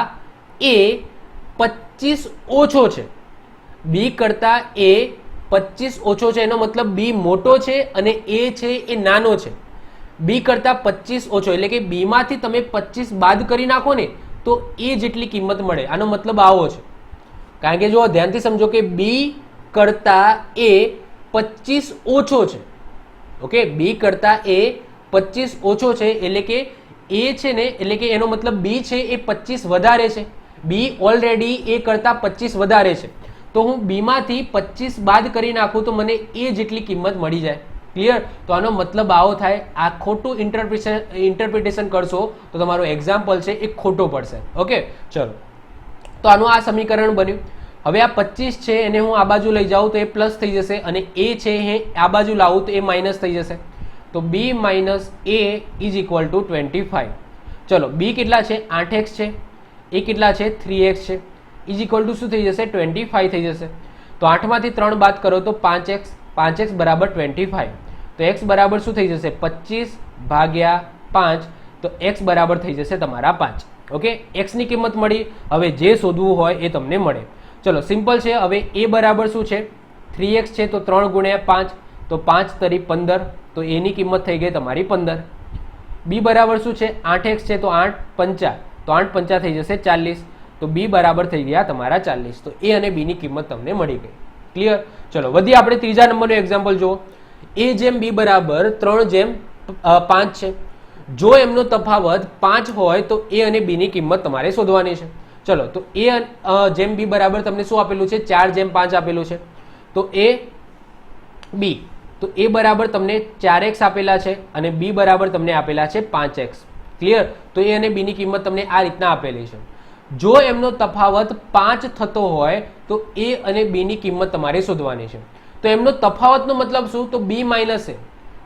[SPEAKER 1] a 25 ઓછો છે. b કરતા a 25 ઓછો છે એનો મતલબ b મોટો છે અને a છે એ નાનો છે. b કરતા 25 ઓછો એટલે કે b માંથી તમે 25 બાદ કરી નાખો ને તો a જેટલી કિંમત મળે. આનો મતલબ આવો છે. કારણ કે જો ધ્યાનથી સમજો કે b કરતા a 25 ઓછો છે. ઓકે, b કરતા a 25 ઓછો છે એટલે કે a છે ને, એટલે કે એનો મતલબ b છે એ 25 વધારે છે. b ઓલરેડી a કરતા 25 વધારે છે તો હું b માંથી 25 બાદ કરી નાખું તો મને a જેટલી કિંમત મળી જાય. ક્લિયર? તો આનો મતલબ આવો થાય. આ ખોટું ઇન્ટરપ્રિટેશન કરશો તો તમારો એક્ઝામ્પલ છે એ ખોટો પડશે. ઓકે, ચલો તો આનું આ સમીકરણ બન્યું. હવે આ 25 છે એને હું આ બાજુ લઈ જાઉં તો એ પ્લસ થઈ જશે અને a છે એ આ બાજુ લાવું તો એ માઇનસ થઈ જશે. તો b minus a is equal to 25. ચલો b કેટલા છે? 8x છે. a કેટલા છે? 3x છે. ઇઝ ઇક્વલ ટુ શું થઈ જશે? 25 થઈ જશે. તો 8 માંથી 3 બાદ કરો તો 5x. 5x બરાબર 25. તો x બરાબર શું થઈ જશે? 25 ભાગ્યા 5. તો x બરાબર થઈ જશે તમારા 5. ઓકે, x ની કિંમત મળી. હવે જે શોધવું હોય એ તમને મળે. ચલો સિમ્પલ છે. હવે a બરાબર શું છે? 3x છે તો 3 ગુણ્યા 5 તો 5 તરી 15. તો a ની કિંમત થઈ ગઈ તમારી 15. b બરાબર શું છે? 8x છે તો 8 5 તો 8 5 થઈ જશે 40. તો b બરાબર થઈ ગયા તમારા 40. તો a અને b ની કિંમત તમને મળી ગઈ. ક્લિયર? ચલો વધીએ આપણે ત્રીજા નંબરનું એક્ઝામ્પલ જુઓ. a જેમ b બરાબર 3:5 છે. જો એમનો તફાવત 5 હોય તો a અને b ની કિંમત તમારે શોધવાની છે. ચલો તો a જેમ b બરાબર તમને શું આપેલું છે? 4:5 આપેલું છે. તો a b, તો a બરાબર તમને 4x આપેલા છે અને b બરાબર તમને આપેલા છે 5x. ક્લિયર? તો a અને b ની કિંમત તમને આ રીતના આપેલી છે. જો એમનો તફાવત 5 થતો હોય તો a અને b ની કિંમત તમારે શોધવાની છે. તો એમનો તફાવતનો મતલબ શું? તો b માઇનસ a.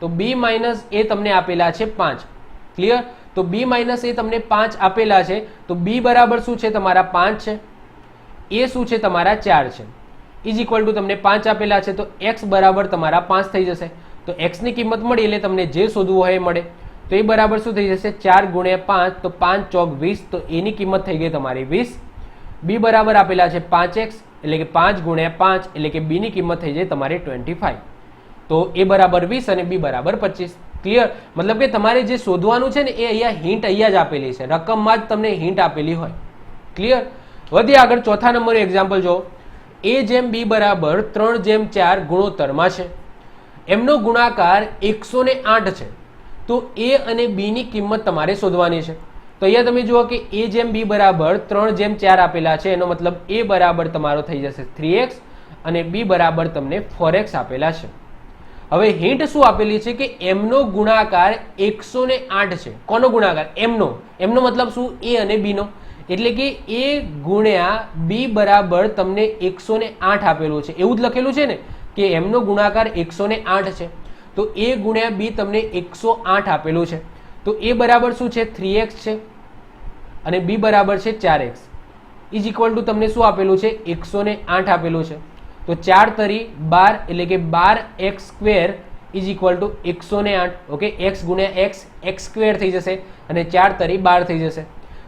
[SPEAKER 1] તો b માઇનસ a તમને આપેલા છે 5. ક્લિયર? તો b માઇનસ એ તમને 5 આપેલા છે, તો b બરાબર શું છે તમારા 5 છે, એ શું છે તમારા 4 છે, ઇઝ ઇક્વલ ટુ તમને 5 આપેલા છે, તો x બરાબર તમારા 5 થઈ જશે. તો x ની કિંમત મળી એટલે તમને જે શોધવું હોય એ મળે. તો એ બરાબર શું થઈ જશે 4 ગુણ્યા 5, તો 5 ચોક 20, તો એની કિંમત થઈ ગઈ તમારી 20. b બરાબર આપેલા છે 5x એટલે કે 5 ગુણ્યા 5 એટલે કે b ની કિંમત થઈ જાય તમારી 25. તો એ બરાબર 20 અને b બરાબર 25. ક્લિયર? મતલબ કે તમારે જે શોધવાનું છે ને એ અહીંયા હિન્ટ અહીંયા જ આપેલી છે, રકમમાં જ તમને હિન્ટ આપેલી હોય. ક્લિયર? વધીએ આગળ. ચોથા નંબરનું એક્ઝામ્પલ જો. a/b બરાબર 3/4 ગુણોત્તરમાં છે. એમનો ગુણાકાર 108 છે. તો a અને b ની કિંમત તમારે શોધવાની છે. તો અહીંયા તમે જુઓ કે a/b બરાબર 3/4 આપેલા છે, એનો મતલબ a બરાબર તમારો થઈ જશે 3x અને b બરાબર તમને 4x આપેલા છે. હવે હિન્ટ શું આપેલી છે કે એમનો ગુણાકાર 108 છે. કોનો ગુણાકાર? એમનો. એમનો મતલબ શું? a અને b નો. એટલે કે a ગુણ્યા b બરાબર તમને 108 આપેલું છે. એવું જ લખેલું છે ને કે એમનો ગુણાકાર 108 છે, તો a ગુણ્યા b તમને 108 આપેલું છે. તો a બરાબર શું છે 3x છે અને b બરાબર છે 4x, ઇઝ ઇક્વલ ટુ તમને શું આપેલું છે 108 આપેલું છે. તો 4 તરી 12 એટલે કે 12x square is equal to 108. Okay, x ગુણ્યા x, x સ્ક્વેર થઈ જશે અને 4 તરી 12 થઈ જશે.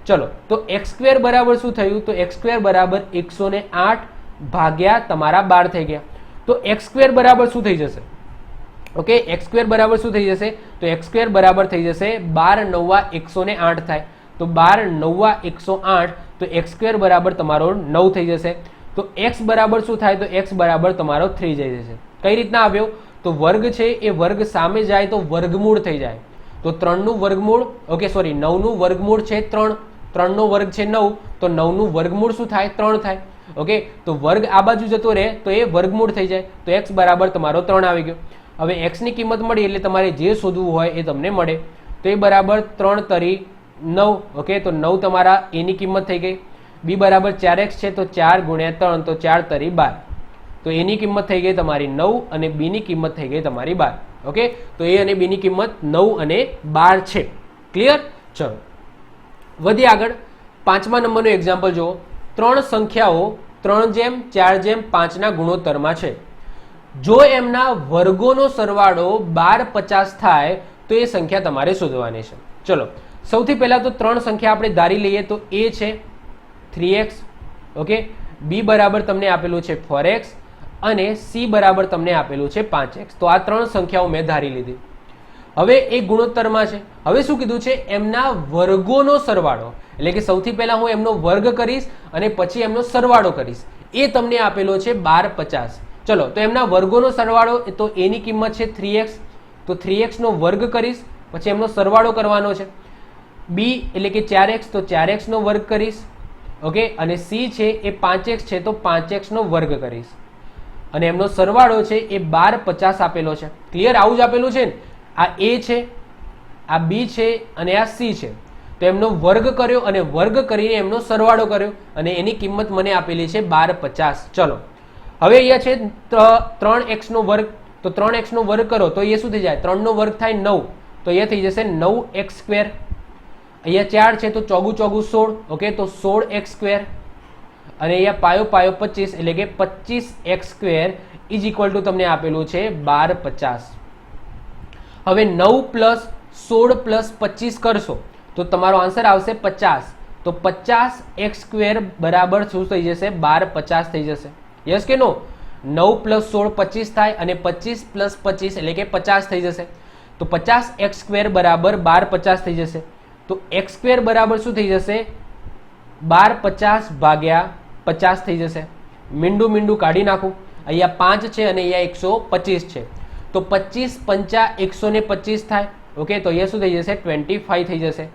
[SPEAKER 1] ચલો, તો x સ્ક્વેર બરાબર શું થયું? તો x સ્ક્વેર બરાબર 108 ભાગ્યા તમારા 12 થઈ ગયા. તો x સ્ક્વેર બરાબર શું થઈ જશે? ઓકે, x સ્ક્વેર બરાબર શું થઈ જશે? તો x સ્ક્વેર બરાબર થઈ જશે 12 9 108 થાય. તો 12 9 108, તો x સ્ક્વેર બરાબર તમારો 9 થઈ જશે. તો x બરાબર શું થાય? તો x બરાબર તમારો 3 જઈ જશે. કઈ રીતના આવ્યો? તો વર્ગ છે એ વર્ગ સામે જાય તો વર્ગમૂળ થઈ જાય. તો 3 નું વર્ગમૂળ, ઓકે સોરી 9 નું વર્ગમૂળ છે 3, 3 નો વર્ગ છે 9, તો 9 નું વર્ગમૂળ શું થાય? 3 થાય. ઓકે, તો વર્ગ આ બાજુ જતો રહે તો એ વર્ગમૂળ થઈ જાય. તો x બરાબર તમારો 3 આવી ગયો. હવે x ની કિંમત મળી એટલે તમારે જે શોધવું હોય એ તમને મળે. તો એ બરાબર 3 તરી 9. ઓકે, તો 9 તમારા a ની કિંમત થઈ ગઈ. b બરાબર 4x છે, તો 4 ગુણ્યા 3, તો 4 તરી 12. તો a ની કિંમત થઈ ગઈ તમારી 9 અને b ની કિંમત થઈ ગઈ તમારી 12. ઓકે, તો a અને b ની કિંમત 9 અને 12 છે. ક્લિયર? ચલો વધીએ આગળ. 5મા નંબરનું એક્ઝામ્પલ જુઓ. 3 સંખ્યાઓ 3/4/5 ના ગુણોત્તરમાં છે. જો એમના વર્ગોનો સરવાળો 1250 થાય તો એ સંખ્યા તમારે શોધવાની છે. ચલો, સૌથી પહેલા તો 3 સંખ્યા આપણે ધારી લઈએ. તો a છે 3x, ઓકે, b બરાબર તમને આપેલું છે 4x અને c બરાબર તમને આપેલું છે 5x. તો આ 3 સંખ્યાઓ મેં ધારી લીધી. હવે એ ગુણોત્તરમાં છે. હવે શું કીધું છે? એમના વર્ગોનો સરવાળો. એટલે કે સૌથી પહેલા હું એમનો વર્ગ કરીશ અને પછી એમનો સરવાળો કરીશ. એ તમને આપેલો છે 1250. ચલો, તો એમના વર્ગોનો સરવાળો, તો a ની કિંમત છે 3x, તો 3x નો વર્ગ કરીશ, પછી એમનો સરવાળો કરવાનો છે. b એટલે કે 4x, તો 4x નો વર્ગ કરીશ. ઓકે, અને c છે એ 5x છે, તો 5x નો વર્ગ કરીશ અને એમનો સરવાળો છે એ 1250 આપેલો છે. ક્લિયર? આવું જ આપેલું છે ને. આ a છે, આ b છે અને આ c છે. તો એમનો વર્ગ કર્યો અને વર્ગ કરીને એમનો સરવાળો કર્યો અને એની કિંમત મને આપેલી છે 1250. ચલો, હવે અહીંયા છે 3x નો વર્ગ, તો 3x નો વર્ગ કરો તો એ શું થઈ જાય? 3 નો વર્ગ થાય 9, તો એ થઈ જશે 9x સ્ક્વેર. અહીંયા 4 છે, તો 4 4 16, ઓકે, તો 16x સ્ક્વેર અને અહીંયા પાયો પાયો 25 એટલે કે 25x square is equal to તમને આપેલું છે 1250. હવે 9 પ્લસ 16 પ્લસ 25 કરશો તો તમારો આન્સર આવશે 50. તો 50x સ્ક્વેર બરાબર શું થઈ જશે? 1250 થઈ જશે. યસ કે નો? 9 પ્લસ 16 25 થાય અને 25 પ્લસ 25 એટલે કે 50 થઈ જશે. તો 50x સ્ક્વેર બરાબર 1250 થઈ જશે. તો x સ્ક્વેર બરાબર શું થઈ જશે? 1250 ભાગ્યા 50 થઈ જશે. મીંડું મીંડું કાઢી નાખું. અહીંયા 5 છે અને અહીંયા 125 છે, તો 25 5 125 થાય. ઓકે, તો અહીંયા શું થઈ જશે? 25 થઈ જશે.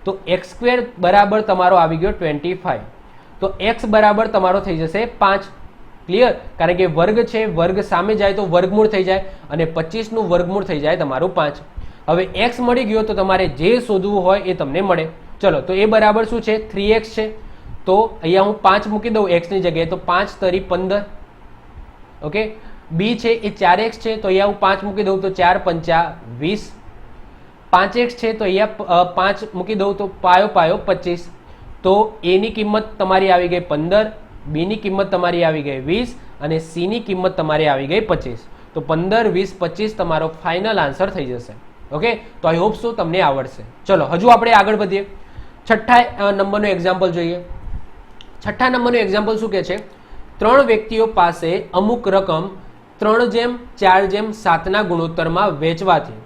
[SPEAKER 1] તો x સ્ક્વેર બરાબર તમારો આવી ગયો 25. તો x બરાબર તમારો થઈ જશે 5. ક્લિયર? કારણ કે વર્ગ છે, વર્ગ સામે જાય તો વર્ગમૂળ થઈ જાય અને 25 નું વર્ગમૂળ થઈ જાય તમારું 5. હવે x મળી ગયો તો તમારે જે શોધવું હોય એ તમને મળે. ચલો, તો એ બરાબર શું છે? 3x છે. તો અહીંયા હું 5 મૂકી દઉં x ની જગ્યાએ, તો 5 તરી 15. ઓકે, b છે એ 4x છે, તો અહીંયા હું 5 મૂકી દઉં તો 4 5 20. 5x છે તો અહીંયા 5 મૂકી દઉં તો પાયો પાયો 25, તો a ની કિંમત તમારી આવી ગઈ 15, b ની કિંમત તમારી આવી ગઈ 20 અને c ની કિંમત તમારી આવી ગઈ 25. તો 15, 20, 25 તમારો ફાઇનલ આન્સર થઈ જશે. ઓકે, તો આઈ હોપ સો તમને આવડશે. ચલો હજુ આપણે આગળ વધીએ. છઠ્ઠા નંબરનો એક્ઝામ્પલ જોઈએ. છઠ્ઠા નંબરનું એક્ઝામ્પલ શું કહે છે? 3 વ્યક્તિઓ પાસે અમુક રકમ 3:4:7 ના ગુણોત્તરમાં વેચવાથી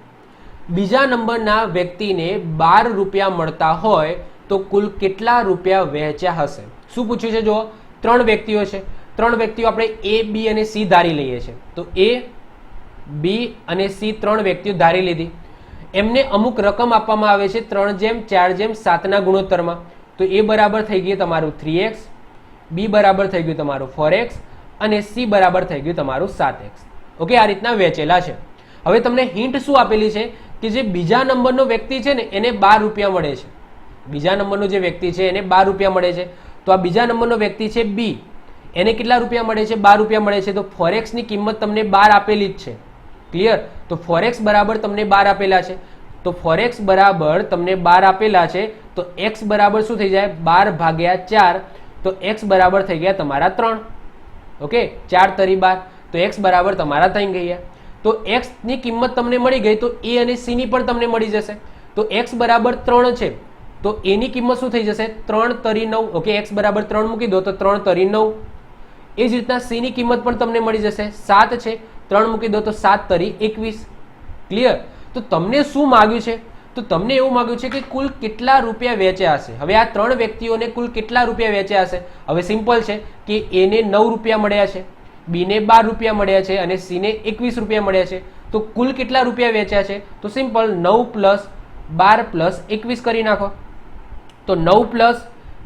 [SPEAKER 1] બીજા નંબરના વ્યક્તિને 12 રૂપિયા મળતા હોય તો કુલ કેટલા રૂપિયા વહેંચ્યા હશે? શું પૂછ્યું છે? જો 3 વ્યક્તિઓ છે, 3 વ્યક્તિઓ આપણે A, B અને C ધારી લઈએ છીએ. તો A, B અને C 3 વ્યક્તિઓ ધારી લીધી. એમને અમુક રકમ આપવામાં આવે છે 3:4:7 ના ગુણોત્તરમાં. તો A બરાબર થઈ ગયું તમારું 3x, B બરાબર થઈ ગયું તમારું 4x અને C બરાબર થઈ ગયું તમારું 7x. ઓકે, આ રીતના વહેંચેલા છે. હવે તમને હિન્ટ શું આપેલી છે કે જે બીજા નંબરનો વ્યક્તિ છે ને એને 12 રૂપિયા મળે છે. બીજા નંબરનો જે વ્યક્તિ છે એને 12 રૂપિયા મળે છે. તો આ બીજા નંબરનો વ્યક્તિ છે B, એને કેટલા રૂપિયા મળે છે? 12 રૂપિયા મળે છે. તો 4x ની કિંમત તમને 12 આપેલી જ છે. ક્લિયર? તો 4x બરાબર તમને 12 આપેલા છે. તો 4x બરાબર તમને 12 આપેલા છે. તો x બરાબર શું થઈ જાય? 12/4. તો x બરાબર થઈ ગયા તમારા 3. ઓકે, 4 તરી 12. તો x બરાબર તમારા 3 ગયા. તો x ની કિંમત તમને મળી ગઈ તો a અને c ની પણ તમને મળી જશે. તો x બરાબર 3 છે તો a ની કિંમત શું થઈ જશે? 3 તરી 9. ઓકે, x બરાબર 3 મૂકી દો તો 3 તરી 9. એ જ રીતના c ની કિંમત પણ તમને મળી જશે. 7 છે, 3 મૂકી દો તો 7 તરી 21. ક્લિયર? તો તમને શું માગ્યું છે? તો તમને એવું માગ્યું છે કે કુલ કેટલા રૂપિયા વેચ્યા હશે. હવે આ 3 વ્યક્તિઓને કુલ કેટલા રૂપિયા વેચ્યા હશે? હવે સિમ્પલ છે કે a ને 9 રૂપિયા મળ્યા છે, b ને 12 રૂપિયા મળ્યા છે અને c ને 21 રૂપિયા મળ્યા છે. તો કુલ કેટલા રૂપિયા વેચ્યા છે? તો સિમ્પલ 9 + 12 + 21 કરી નાખો. તો 9 +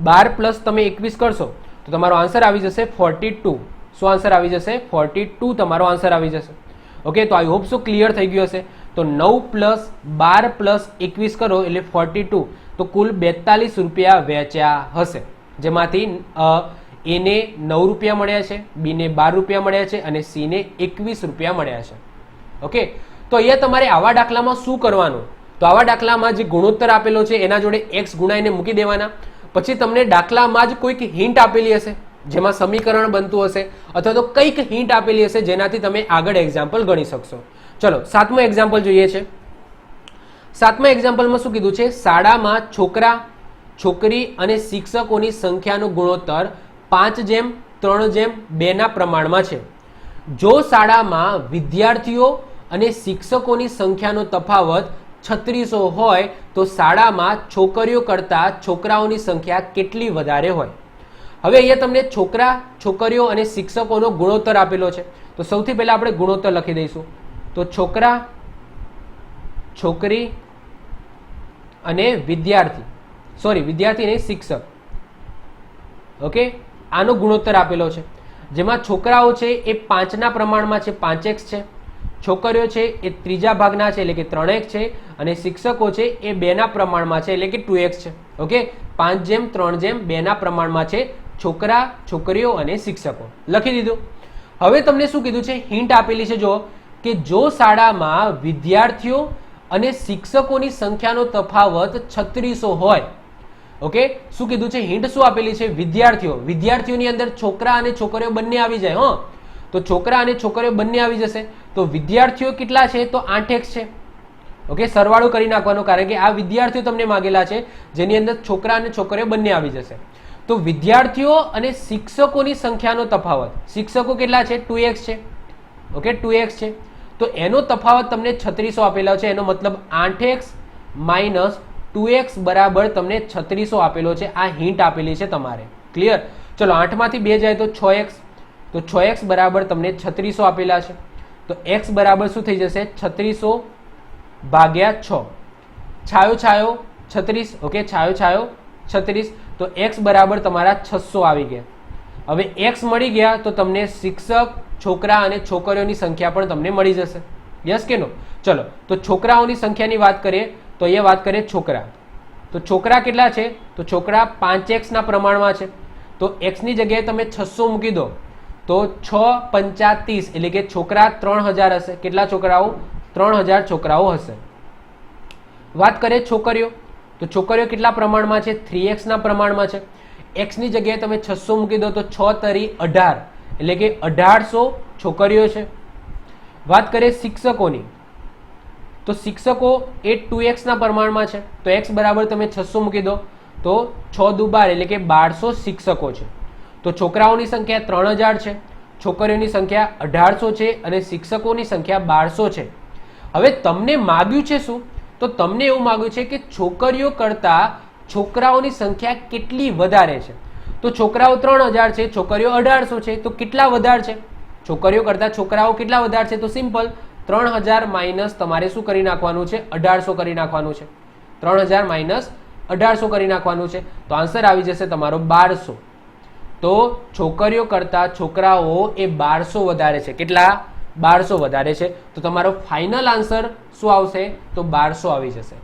[SPEAKER 1] 12 + તમે 21 કરશો તો તમારો આન્સર આવી જશે 42. શું આન્સર આવી જશે? 42 તમારો આન્સર આવી જશે. ઓકે, તો આઈ હોપ સો ક્લિયર થઈ ગયું હશે. તો 9 + 12 + 21 કરો એટલે 42. તો કુલ 42 રૂપિયા વેચ્યા હશે, જેમાંથી a ને 9 રૂપિયા મળ્યા છે, b ને 12 રૂપિયા મળ્યા છે અને c ને 21 રૂપિયા મળ્યા છે. ઓકે, તો અહીંયા તમારે આવા દાખલામાં શું કરવાનું? તો આવા દાખલામાં જે ગુણોત્તર આપેલો છે એના જોડે x ગુણાઈને મૂકી દેવાના. પછી તમને દાખલામાં જ કોઈક હિન્ટ આપેલી હશે જેમાં સમીકરણ બનતું હશે અથવા તો કંઈક હિન્ટ આપેલી હશે જેનાથી તમે આગળ એક્ઝામ્પલ ગણી શકશો. ચલો 7મો એક્ઝામ્પલ જોઈએ છે. 7મા એક્ઝામ્પલમાં શું કીધું છે? શાળામાં છોકરા, છોકરી અને શિક્ષકોની સંખ્યાનો ગુણોત્તર 5:3:2 ના પ્રમાણમાં છે. જો શાળામાં વિદ્યાર્થીઓ અને શિક્ષકોની સંખ્યાનો તફાવત 3600 હોય તો શાળામાં છોકરીઓ કરતાં છોકરાઓની સંખ્યા કેટલી વધારે હોય? હવે અહીંયા તમને છોકરા, છોકરીઓ અને શિક્ષકોનો ગુણોત્તર આપેલો છે. તો સૌથી પહેલા આપણે ગુણોત્તર લખી દઈશું. તો છોકરા, છોકરી અને વિદ્યાર્થી, વિદ્યાર્થી નહીં શિક્ષક. ઓકે, આનો ગુણોત્તર આપેલો છે જેમાં છોકરાઓ છે એ 5 ના પ્રમાણમાં છે, 5x છે. છોકરીઓ છે એ 3 ભાગના છે એટલે કે 3x છે અને શિક્ષકો છે એ 2 ના પ્રમાણમાં છે એટલે કે 2x છે. ઓકે, 5:3:2 ના પ્રમાણમાં છે છોકરા, છોકરીઓ અને શિક્ષકો. લખી દીધું. હવે તમને શું કીધું છે? હિન્ટ આપેલી છે જો કે જો શાળામાં વિદ્યાર્થીઓ અને શિક્ષકોની સંખ્યાનો તફાવત 3600 હોય. ઓકે, શું કીધું છે? હિન્ટ શું આપેલી છે? વિદ્યાર્થીઓ. વિદ્યાર્થીઓની અંદર છોકરા અને છોકરીઓ બંને આવી જાય. હો, તો છોકરા અને છોકરીઓ બંને આવી જશે. તો વિદ્યાર્થીઓ કેટલા છે? તો 8x છે. ઓકે, સરવાળો કરી નાખવાનો કારણ કે આ વિદ્યાર્થીઓ તમને માગેલા છે જેની અંદર છોકરા અને છોકરીઓ બંને આવી જશે. તો વિદ્યાર્થીઓ અને શિક્ષકોની સંખ્યાનો તફાવત, શિક્ષકો કેટલા છે? 2x છે. ઓકે, 2x છે. તો એનો તફાવત તમને 3600 આપેલો છે. એનો મતલબ 8x - 2x બરાબર તમને 3600 આપેલો છે. આ હિન્ટ આપેલી છે તમારે. ક્લિયર? ચલો 8 માંથી 2 જાય તો 6x. તો 6x બરાબર તમને 3600 આપેલા છે. તો x બરાબર શું થઈ જશે? 3600/6. છાયો છાયો 36. ઓકે, છાયો છાયો 36. તો x બરાબર તમારા 600 આવી ગયા. હવે x મળી ગયા તો તમને શિક્ષક, છોકરા અને છોકરીઓની સંખ્યા પણ તમને મળી જશે. યસ કે નો? ચલો, તો છોકરાઓની સંખ્યાની વાત કરીએ તો અહીંયા વાત કરીએ છોકરા. તો છોકરા કેટલા છે? તો છોકરા 5x ના પ્રમાણમાં છે. તો x ની જગ્યાએ તમે 600 મૂકી દો તો 6 × 5 = 30 એટલે કે છોકરા 3000 હશે. કેટલા છોકરાઓ? 3000 છોકરાઓ હશે. વાત કરીએ છોકરીઓ, તો છોકરીઓ કેટલા પ્રમાણમાં છે? 3x ના પ્રમાણમાં છે. x ની જગ્યાએ તમે 600 મૂકી દો તો 6 તરી 18, એટલે કે 1800 છોકરીઓ છે. વાત કરીએ શિક્ષકોની, તો શિક્ષકો એ 2x ના પ્રમાણમાં છે. તો x બરાબર તમે 600 મૂકી દો તો 6 દુ 12, એટલે કે 1200 શિક્ષકો છે. તો છોકરાઓની સંખ્યા 3000 છે, છોકરીઓની સંખ્યા 1800 છે અને શિક્ષકોની સંખ્યા 1200 છે. હવે તમને માગ્યું છે શું? તો તમને એવું માગ્યું છે કે છોકરીઓ કરતા છોકરાઓની સંખ્યા કેટલી વધારે છે. તો છોકરાઓ 3000 છે, છોકરીઓ 1800 છે, તો કેટલા વધારે છે? છોકરીઓ કરતા છોકરાઓ કેટલા વધારે છે? તો સિમ્પલ 3000 માઇનસ તમારે શું કરી નાખવાનું છે? 1800 કરી નાખવાનું છે. 3000 માઇનસ 1800 કરી નાખવાનું છે. તો આન્સર આવી જશે તમારો 1200. તો છોકરીઓ કરતા છોકરાઓ એ 1200 વધારે છે. કેટલા? 1200 વધારે છે. તો તમારો ફાઇનલ આન્સર શું આવશે? તો 1200 આવી જશે.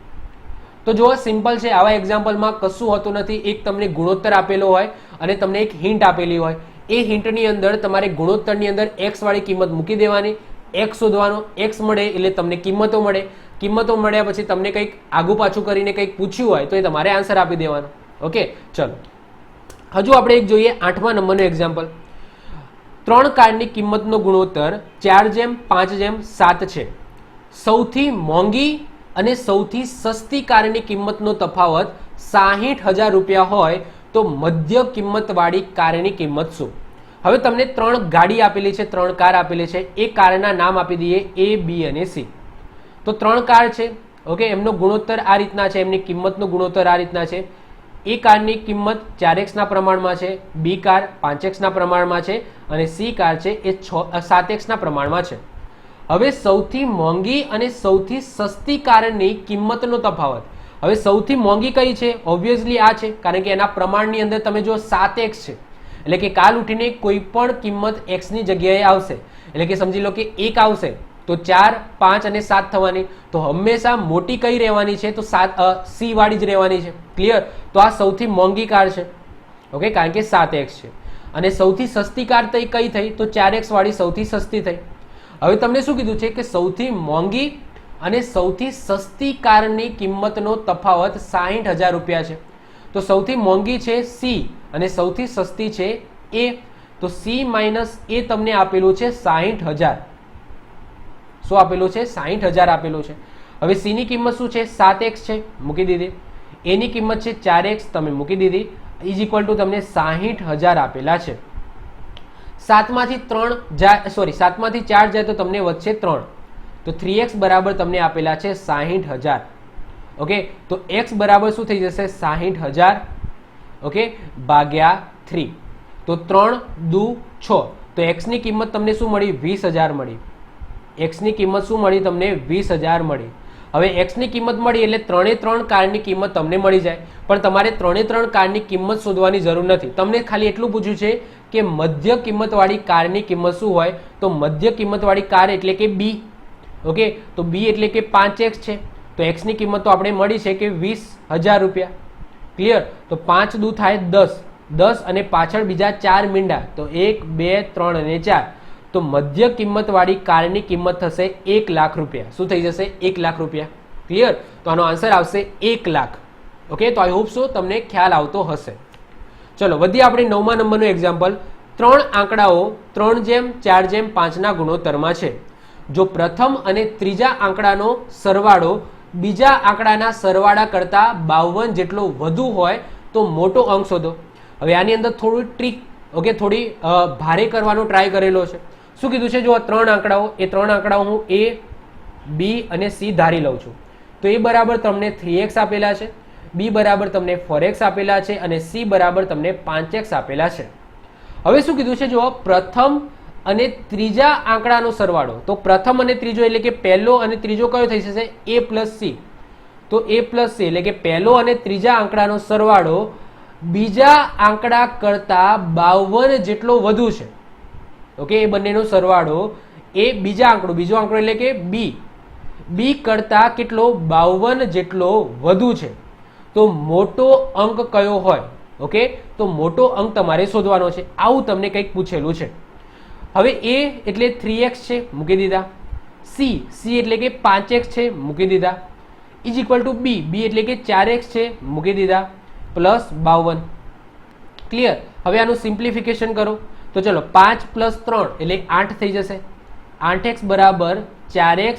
[SPEAKER 1] તો જુઓ સિમ્પલ છે. આવા એક્ઝામ્પલમાં કશું હોતું નથી. એક તમને ગુણોત્તર આપેલો હોય અને તમને એક હિન્ટ આપેલી હોય. એ હિન્ટની અંદર તમારે ગુણોત્તરની અંદર એક્સ વાળી કિંમત મૂકી દેવાની, એક્સ શોધવાનો. એક્સ મળે એટલે તમને કિંમતો મળે. કિંમતો મળ્યા પછી તમને કંઈક આગુ પાછું કરીને કંઈક પૂછ્યું હોય તો એ તમારે આન્સર આપી દેવાનો. ઓકે, ચલો હજુ આપણે એક જોઈએ 8મા નંબરનું એક્ઝામ્પલ. 3 કારની કિંમતનો ગુણોત્તર 4:5:7 છે. સૌથી મોંઘી અને સૌથી સસ્તી કારની કિંમતનો તફાવત 60,000 રૂપિયા હોય તો મધ્ય કિંમતવાળી કારની કિંમત શું? હવે તમને 3 ગાડી આપેલી છે, 3 કાર આપેલી છે. એ કારના નામ આપી દઈએ A, B અને C. તો 3 કાર છે. ઓકે, એમનો ગુણોત્તર આ રીતના છે, એમની કિંમતનો ગુણોત્તર આ રીતના છે. એ કારની કિંમત 4x ના પ્રમાણમાં છે, B કાર 5x ના પ્રમાણમાં છે અને C કાર છે એ 7x ના પ્રમાણમાં છે. હવે સૌથી મોંઘી અને સૌથી સસ્તી કારની કિંમતનો તફાવત. હવે સૌથી મોંઘી કઈ છે? ઓબ્વિયસલી આ છે, કારણ કે એના પ્રમાણની અંદર તમે જો 7x છે, એટલે કે કાલ ઉઠીને કોઈ પણ કિંમત x ની જગ્યાએ આવશે. એટલે કે સમજી લો કે 1 આવશે તો 4, 5 અને 7 થવાની. તો હંમેશા મોટી કઈ રહેવાની છે? તો C વાળી જ રહેવાની છે. ક્લિયર? તો આ સૌથી મોંઘી કાર છે. ઓકે, કારણ કે 7x છે. અને સૌથી સસ્તી કાર કઈ થઈ? તો 4x વાળી સૌથી સસ્તી થઈ. હવે તમને શું કીધું છે કે સૌથી મોંઘી અને સૌથી સસ્તી કારની કિંમતનો તફાવત 60,000 રૂપિયા છે. તો સૌથી મોંઘી છે C અને સૌથી સસ્તી છે A. તો C માઇનસ A તમને આપેલું છે 60,000. શું આપેલું છે? 60,000 આપેલું છે. હવે C ની કિંમત શું છે? 7x છે, મૂકી દીધી. A ની કિંમત છે 4x, તમે મૂકી દીધી. ઇઝ ઇક્વલ ટુ તમને 60,000 આપેલા છે. 7માંથી 4 જાય તો તમને વધશે 3. તો 3x બરાબર તમને આપેલા છે 60,000. ઓકે, તો x બરાબર શું થઈ જશે? 60,000 ઓકે ભાગ્યા 3. તો 3 દુ 6. તો x ની કિંમત તમને શું મળી? 20,000 મળી. x ની કિંમત શું મળી તમને? 20,000 મળી. હવે x ની કિંમત મળી એટલે 3 કારની કિંમત તમને મળી જાય. પણ તમારે 3 કારની કિંમત શોધવાની જરૂર નથી. તમને ખાલી એટલું પૂછ્યું છે કે મધ્ય કિંમતવાળી કારની કિંમત શું હોય? તો મધ્ય કિંમતવાળી કાર એટલે કે B. ઓકે, તો B એટલે કે 5x છે. તો x ની કિંમત તો આપણે મળી છે કે 20,000 રૂપિયા. ક્લિયર? તો 5 દુ થાય 10, 10 અને પાછળ બીજા 4 મીંડા, તો 1, 2, 3 અને 4. તો મધ્ય કિંમતવાળી કારની કિંમત થશે 1 લાખ રૂપિયા. શું થઈ જશે? 1 લાખ રૂપિયા. ક્લિયર? તો આનો આન્સર આવશે 1 લાખ. ઓકે, તો આઈ હોપ સો તમને ખ્યાલ આવતો હશે. ચલો વધીએ આપણે 9મા નંબરનું એક્ઝામ્પલ. 3 આંકડાઓ 3:4:5 ના ગુણોત્તરમાં છે. જો પ્રથમ અને ત્રીજા આંકડાનો સરવાળો બીજા આંકડાના સરવાળા કરતા 52 જેટલો વધુ હોય તો મોટો અંક શોધો. હવે આની અંદર થોડું ટ્રીક, ઓકે, થોડી ભારે કરવાનો ટ્રાય કરેલો છે. શું કીધું છે? જો 3 આંકડાઓ, એ 3 આંકડાઓ હું A, B અને C ધારી લઉં છું. તો A બરાબર તમને 3x આપેલા છે, B બરાબર તમને 4x આપેલા છે અને C બરાબર તમને 5x આપેલા છે. હવે શું કીધું છે? જો પ્રથમ અને ત્રીજા આંકડાનો સરવાળો. તો પ્રથમ અને ત્રીજો એટલે કે પહેલો અને ત્રીજો કયો થઈ જશે? A plus C. તો A પ્લસ C એટલે કે પહેલો અને ત્રીજા આંકડાનો સરવાળો બીજા આંકડા કરતા 52 જેટલો વધુ છે. ઓકે, એ બંનેનો સરવાળો એ બીજો આંકડો એટલે કે B કરતા કેટલો? 52 જેટલો વધુ છે. તો મોટો અંક કયો હોય? ઓકે, તો મોટો અંક તમારે શોધવાનો છે. આવું તમને કંઈક પૂછેલું છે. હવે A એટલે 3x છે, મૂકી દીધા. C એટલે કે 5x છે, મૂકી દીધા. ઇઝ ઇક્વલ ટુ બી, બી એટલે કે 4x છે મૂકી દીધા પ્લસ 52. ક્લિયર? હવે આનું સિમ્પ્લિફિકેશન કરો તો ચલો 5 + 3 એટલે 8 થઈ જશે. 8x બરાબર 4x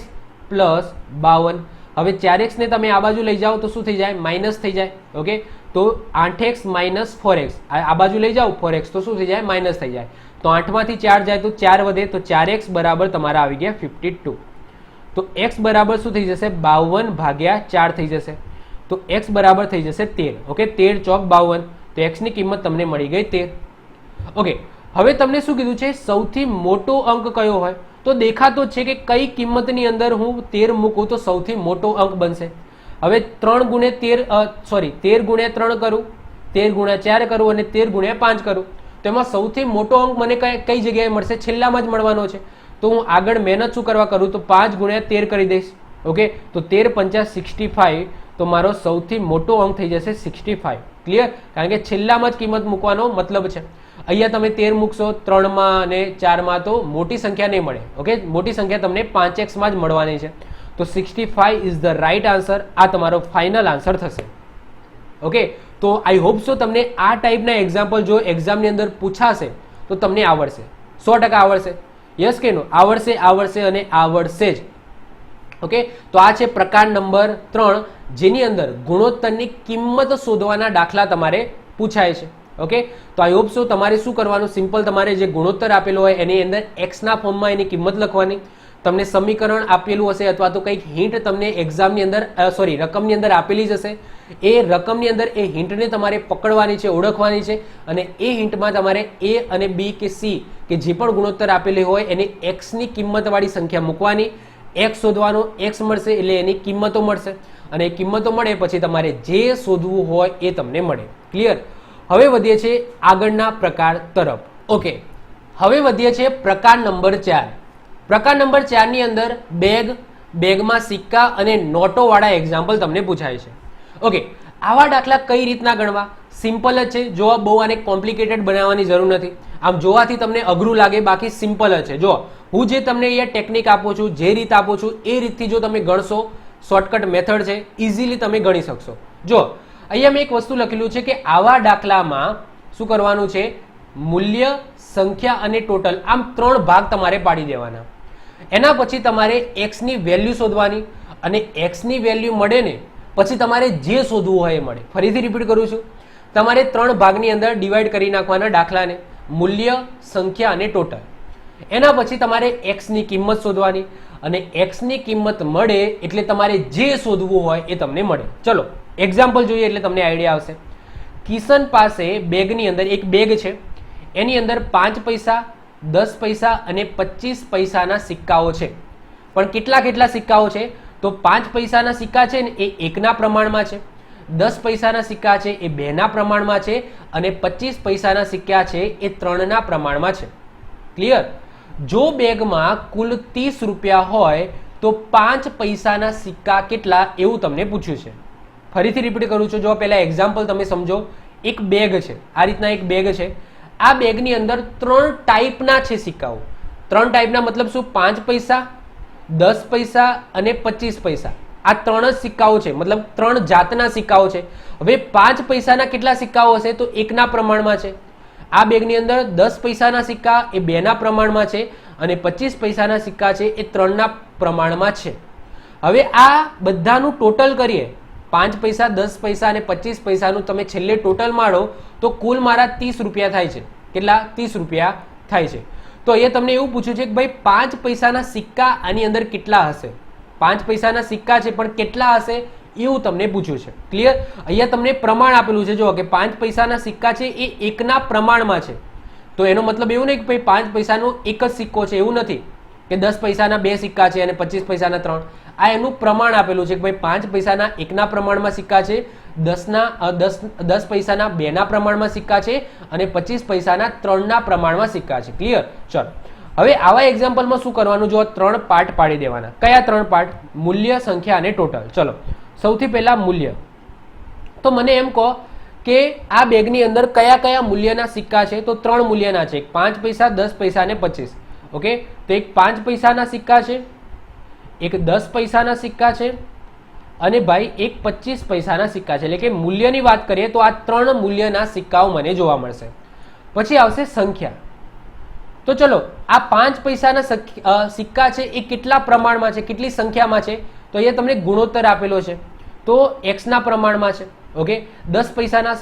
[SPEAKER 1] પ્લસ 52. હવે 4x ને તમે આ બાજુ લઈ જાઓ તો શું થઈ જાય? માઇનસ થઈ જાય. ઓકે, તો 8x - 4x આ બાજુ લઈ જાઓ 4x તો શું થઈ જાય? માઇનસ થઈ જાય. તો 8 માંથી 4 જાય તો 4 વધે તો 4x બરાબર તમારા આવી ગયા 52. તો x બરાબર શું થઈ જશે? 52/4 થઈ જશે. તો x બરાબર થઈ જશે 13. ઓકે, 13 ચોક 52. તો x ની કિંમત તમને મળી ગઈ 13. ઓકે, હવે તમને શું કીધું છે? સૌથી મોટો અંક કયો હોય? તો દેખાતો છે કે કઈ કિંમતની અંદર હું 13 મૂકું તો સૌથી મોટો અંક બનશે. હવે 3 × 13 સોરી 13 × 3 કરું, 13 × 4 કરું અને 13 × 5 કરું તો એમાં સૌથી મોટો અંક મને કઈ જગ્યાએ મળશે? છેલ્લામાં જ મળવાનો છે. તો હું આગળ મહેનત શું કરવા કરું તો 5 × 13 કરી દઈશ. ઓકે, તો 13 × 5 = 65. તો મારો સૌથી મોટો અંક થઈ જશે 65. ક્લિયર? કારણ કે છેલ્લામાં જ કિંમત મૂકવાનો મતલબ છે. અહીંયા તમે 13 મૂકશો 3 માં અને 4 માં તો મોટી સંખ્યા નહીં મળે. ઓકે, મોટી સંખ્યા તમને 5x માં જ મળવાની છે. તો 65 ઇઝ ધ રાઈટ આન્સર. આ તમારો ફાઇનલ આન્સર થશે. ઓકે, તો આઈ હોપ સો તમને આ ટાઈપના એક્ઝામ્પલ જો એક્ઝામની અંદર પૂછાશે તો તમને આવડશે, 100% આવડશે. યસ કે નો? આવડશે, આવડશે અને આવડશે જ. ઓકે, તો આ છે પ્રકાર નંબર 3 જેની અંદર ગુણોત્તરની કિંમત શોધવાના દાખલા તમારે પૂછાય છે. ઓકે, તો આઈ હોપ સો તમારે શું કરવાનું? સિમ્પલ તમારે જે ગુણોત્તર આપેલો હોય એની અંદર x ના ફોર્મમાં એની કિંમત લખવાની. તમને સમીકરણ આપેલું હશે અથવા તો કંઈક હિન્ટ તમને એક્ઝામની અંદર રકમની અંદર આપેલી જ હશે. એ રકમની અંદર એ હિન્ટને તમારે પકડવાની છે, ઓળખવાની છે અને એ હિન્ટમાં તમારે a અને b કે c કે જે પણ ગુણોત્તર આપેલી હોય એની x ની કિંમતવાળી સંખ્યા મૂકવાની. x શોધવાનો, x મળશે એટલે એની કિંમતો મળશે અને એ કિંમતો મળે પછી તમારે જે શોધવું હોય એ તમને મળે. ક્લિયર? હવે વધીએ છીએ આગળના પ્રકાર તરફ. ઓકે, હવે વધીએ છીએ પ્રકાર નંબર 4. પ્રકાર નંબર 4 ની અંદર બેગમાં સિક્કા અને નોટો વાળા એક્ઝામ્પલ તમને પૂછાય છે. ઓકે, આવા દાખલા કઈ રીતના ગણવા? સિમ્પલ જ છે. જો બહુ આને કોમ્પ્લિકેટેડ બનાવવાની જરૂર નથી. આમ જોવાથી તમને અઘરું લાગે, બાકી સિમ્પલ જ છે. જો હું જે તમને અહીંયા ટેકનિક આપું છું, જે રીત આપું છું એ રીતથી જો તમે ગણશો, શોર્ટકટ મેથડ છે, ઇઝીલી તમે ગણી શકશો. જો અહીંયા મેં એક વસ્તુ લખેલું છે કે આવા દાખલામાં શું કરવાનું છે? મૂલ્ય, સંખ્યા અને ટોટલ આમ 3 ભાગ તમારે પાડી દેવાના. એના પછી તમારે x ની વેલ્યુ શોધવાની અને x ની વેલ્યુ મળે ને પછી તમારે જે શોધવું હોય એ મળે. ફરીથી રિપીટ કરું છું, તમારે 3 ભાગની અંદર ડિવાઈડ કરી નાખવાના દાખલાને, મૂલ્ય, સંખ્યા અને ટોટલ. એના પછી તમારે x ની કિંમત શોધવાની અને x ની કિંમત મળે એટલે તમારે જે શોધવું હોય એ તમને મળે. ચલો એક્ઝામ્પલ જોઈએ એટલે તમને આઈડિયા આવશે. કિશન પાસે બેગની અંદર એક બેગ છે, એની અંદર 5 પૈસા, 10 પૈસા અને 25 પૈસાના સિક્કાઓ છે. પણ કેટલા કેટલા સિક્કાઓ છે? તો 5 પૈસાના સિક્કા છે ને એ 1 ના પ્રમાણમાં છે, 10 પૈસાના સિક્કા છે એ 2 ના પ્રમાણમાં છે અને 25 પૈસાના સિક્કા છે એ 3 ના પ્રમાણમાં છે. ક્લિયર? જો બેગમાં કુલ 30 રૂપિયા હોય તો 5 પૈસાના સિક્કા કેટલા એવું તમને પૂછ્યું છે. ફરીથી રિપીટ કરું છું, જો પહેલા એક્ઝામ્પલ તમે સમજો. એક બેગ છે, આ રીતના એક બેગ છે. આ બેગની અંદર 3 ટાઈપના છે સિક્કાઓ. 3 ટાઈપના મતલબ શું? 5 પૈસા, 10 પૈસા અને 25 પૈસા. આ 3 જ સિક્કાઓ છે, મતલબ 3 જાતના સિક્કાઓ છે. હવે 5 પૈસાના કેટલા સિક્કાઓ હશે? તો 1 ના પ્રમાણમાં છે. આ બેગની અંદર 10 પૈસાના સિક્કા એ 2 ના પ્રમાણમાં છે અને 25 પૈસાના સિક્કા છે એ 3 ના પ્રમાણમાં છે. હવે આ બધાનું ટોટલ કરીએ, 5 પૈસા, 10 પૈસા અને 25 પૈસાનું તમે છેલ્લે ટોટલ મારો તો કુલ મારા 30 રૂપિયા થાય છે. કેટલા? 30 રૂપિયા થાય છે. તો અહીંયા તમને એવું પૂછ્યું છે કે ભાઈ 5 પૈસાના સિક્કા આની અંદર કેટલા હશે? 5 પૈસાના સિક્કા છે પણ કેટલા હશે એવું તમને પૂછ્યું છે. ક્લિયર? અહીંયા તમને પ્રમાણ આપેલું છે. જો કે 5 પૈસાના સિક્કા છે એ 1 ના પ્રમાણમાં છે. તો એનો મતલબ એવું નહીં કે ભાઈ 5 પૈસાનો એક જ સિક્કો છે, એવું નથી કે 10 પૈસાના 2 સિક્કા છે અને 25 પૈસાના 3. આ એનું પ્રમાણ આપેલું છે કે ભાઈ 5 પૈસાના 1 ના પ્રમાણમાં સિક્કા છે, 10 પૈસાના 2 ના પ્રમાણમાં સિક્કા છે અને 25 પૈસાના 3 ના પ્રમાણમાં સિક્કા છે. ક્લિયર? ચલો હવે આવા એક્ઝામ્પલમાં શું કરવાનું? જો 3 પાર્ટ પાડી દેવાના. કયા 3 પાર્ટ? મૂલ્ય, સંખ્યા અને ટોટલ. ચલો સૌથી પહેલા મૂલ્ય. તો મને એમ કહો કે આ બેગની અંદર કયા કયા મૂલ્યના સિક્કા છે? તો 3 મૂલ્યના છે, 5 પૈસા, 10 પૈસા અને 25. ઓકે, તો એક 5 પૈસાના સિક્કા છે, એક 10 પૈસાના સિક્કા છે અને ભાઈ એક 25 પૈસાના સિક્કા છે. એટલે કે મૂલ્યની વાત કરીએ તો આ 3 મૂલ્યના સિક્કાઓ મને જોવા મળશે. પછી આવશે સંખ્યા. તો ચલો આ 5 પૈસાના સિક્કા છે એ કેટલા પ્રમાણમાં છે, કેટલી સંખ્યામાં છે? તો અહીંયા તમને ગુણોત્તર આપેલો છે તો x ના પ્રમાણમાં છે. ઓકે, 10 પૈસાના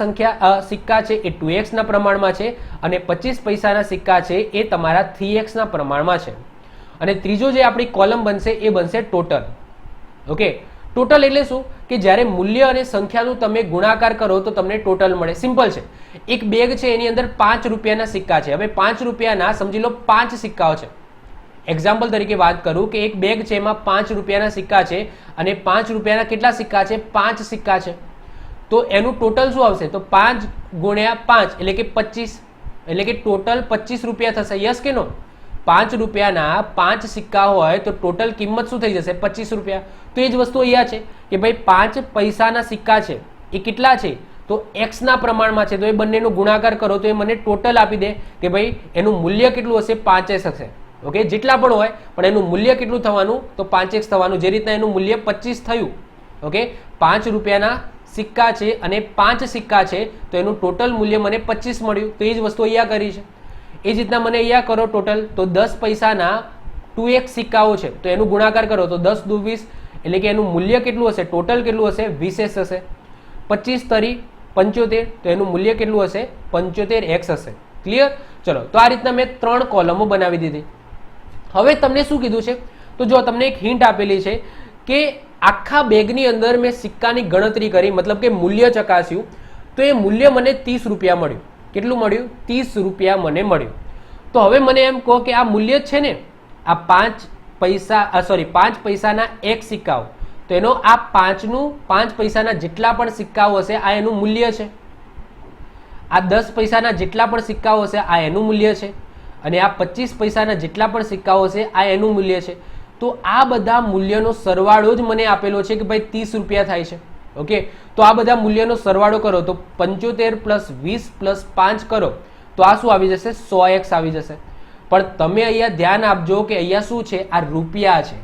[SPEAKER 1] સિક્કા છે એ 2x ના પ્રમાણમાં છે અને 25 પૈસાના સિક્કા છે એ તમારા 3x ના પ્રમાણમાં છે. અને ત્રીજો જે આપણી કોલમ બનશે એ બનશે ટોટલ. ઓકે, ટોટલ એટલે શું કે જ્યારે મૂલ્ય અને સંખ્યાનું તમે ગુણાકાર કરો તો તમને ટોટલ મળે. સિમ્પલ છે. એક બેગ છે એની અંદર 5 રૂપિયાના સિક્કા છે. હવે 5 રૂપિયાના સમજી લો 5 સિક્કાઓ છે. એક્ઝામ્પલ તરીકે વાત કરું કે એક બેગ છે એમાં 5 રૂપિયાના સિક્કા છે અને 5 રૂપિયાના કેટલા સિક્કા છે? 5 સિક્કા છે. તો એનું ટોટલ શું આવશે? તો 5 ગુણ્યા 5 એટલે કે 25, એટલે કે ટોટલ 25 રૂપિયા થશે. યસ કે નો? 5 રૂપિયાના 5 સિક્કા હોય તો ટોટલ કિંમત શું થઈ જશે? 25 રૂપિયા. તો એ જ વસ્તુ અહીંયા છે કે ભાઈ 5 પૈસાના સિક્કા છે એ કેટલા છે? તો x ના પ્રમાણમાં છે. તો એ બંનેનો ગુણાકાર કરો તો એ મને ટોટલ આપી દે કે ભાઈ એનું મૂલ્ય કેટલું હશે? 5x હશે. ઓકે, જેટલા પણ હોય પણ એનું મૂલ્ય કેટલું થવાનું? તો 5x થવાનું. જે રીતના એનું મૂલ્ય 25 થયું. ઓકે, 5 રૂપિયાના સિક્કા છે અને 5 સિક્કા છે તો એનું ટોટલ મૂલ્ય મને 25 મળ્યું. તો એ જ વસ્તુ અહીંયા કરી છે. એ જ રીતના મને અહીંયા કરો ટોટલ. તો 10 પૈસાના 2x સિક્કાઓ છે તો એનું ગુણાકાર કરો તો 10 દુ 20 એટલે કે એનું મૂલ્ય કેટલું હશે? ટોટલ કેટલું હશે? 20x હશે. 25 તરી 75 તો એનું મૂલ્ય કેટલું હશે? 75x હશે. ક્લિયર? ચલો, તો આ રીતના મેં 3 કોલમો બનાવી દીધી. હવે તમને શું કીધું છે? તો જો તમને એક હિન્ટ આપેલી છે કે આખા બેગની અંદર મેં સિક્કાની ગણતરી કરી, મતલબ કે મૂલ્ય ચકાસ્યું તો એ મૂલ્ય મને 30 રૂપિયા મળ્યું. કેટલું મળ્યું? 30 રૂપિયા મને મળ્યું. તો હવે મને એમ કહો કે આ મૂલ્ય છે ને આ 5 પૈસાના એક સિક્કાઓ, તો એનો આ 5 પૈસાના જેટલા પણ સિક્કાઓ હશે આ એનું મૂલ્ય છે. આ 10 પૈસાના જેટલા પણ સિક્કાઓ હશે આ એનું મૂલ્ય છે અને આ 25 પૈસાના જેટલા પણ સિક્કાઓ છે આ એનું મૂલ્ય છે. તો આ બધા મૂલ્યનો સરવાળો જ મને આપેલો છે કે ભાઈ 30 રૂપિયા થાય છે. ઓકે, તો આ બધા મૂલ્યનો સરવાળો કરો તો 75 + 20 + 5 કરો તો આ શું આવી જશે? 100x આવી જશે. પણ તમે અહીંયા ધ્યાન આપજો કે અહીંયા શું છે? આ રૂપિયા છે.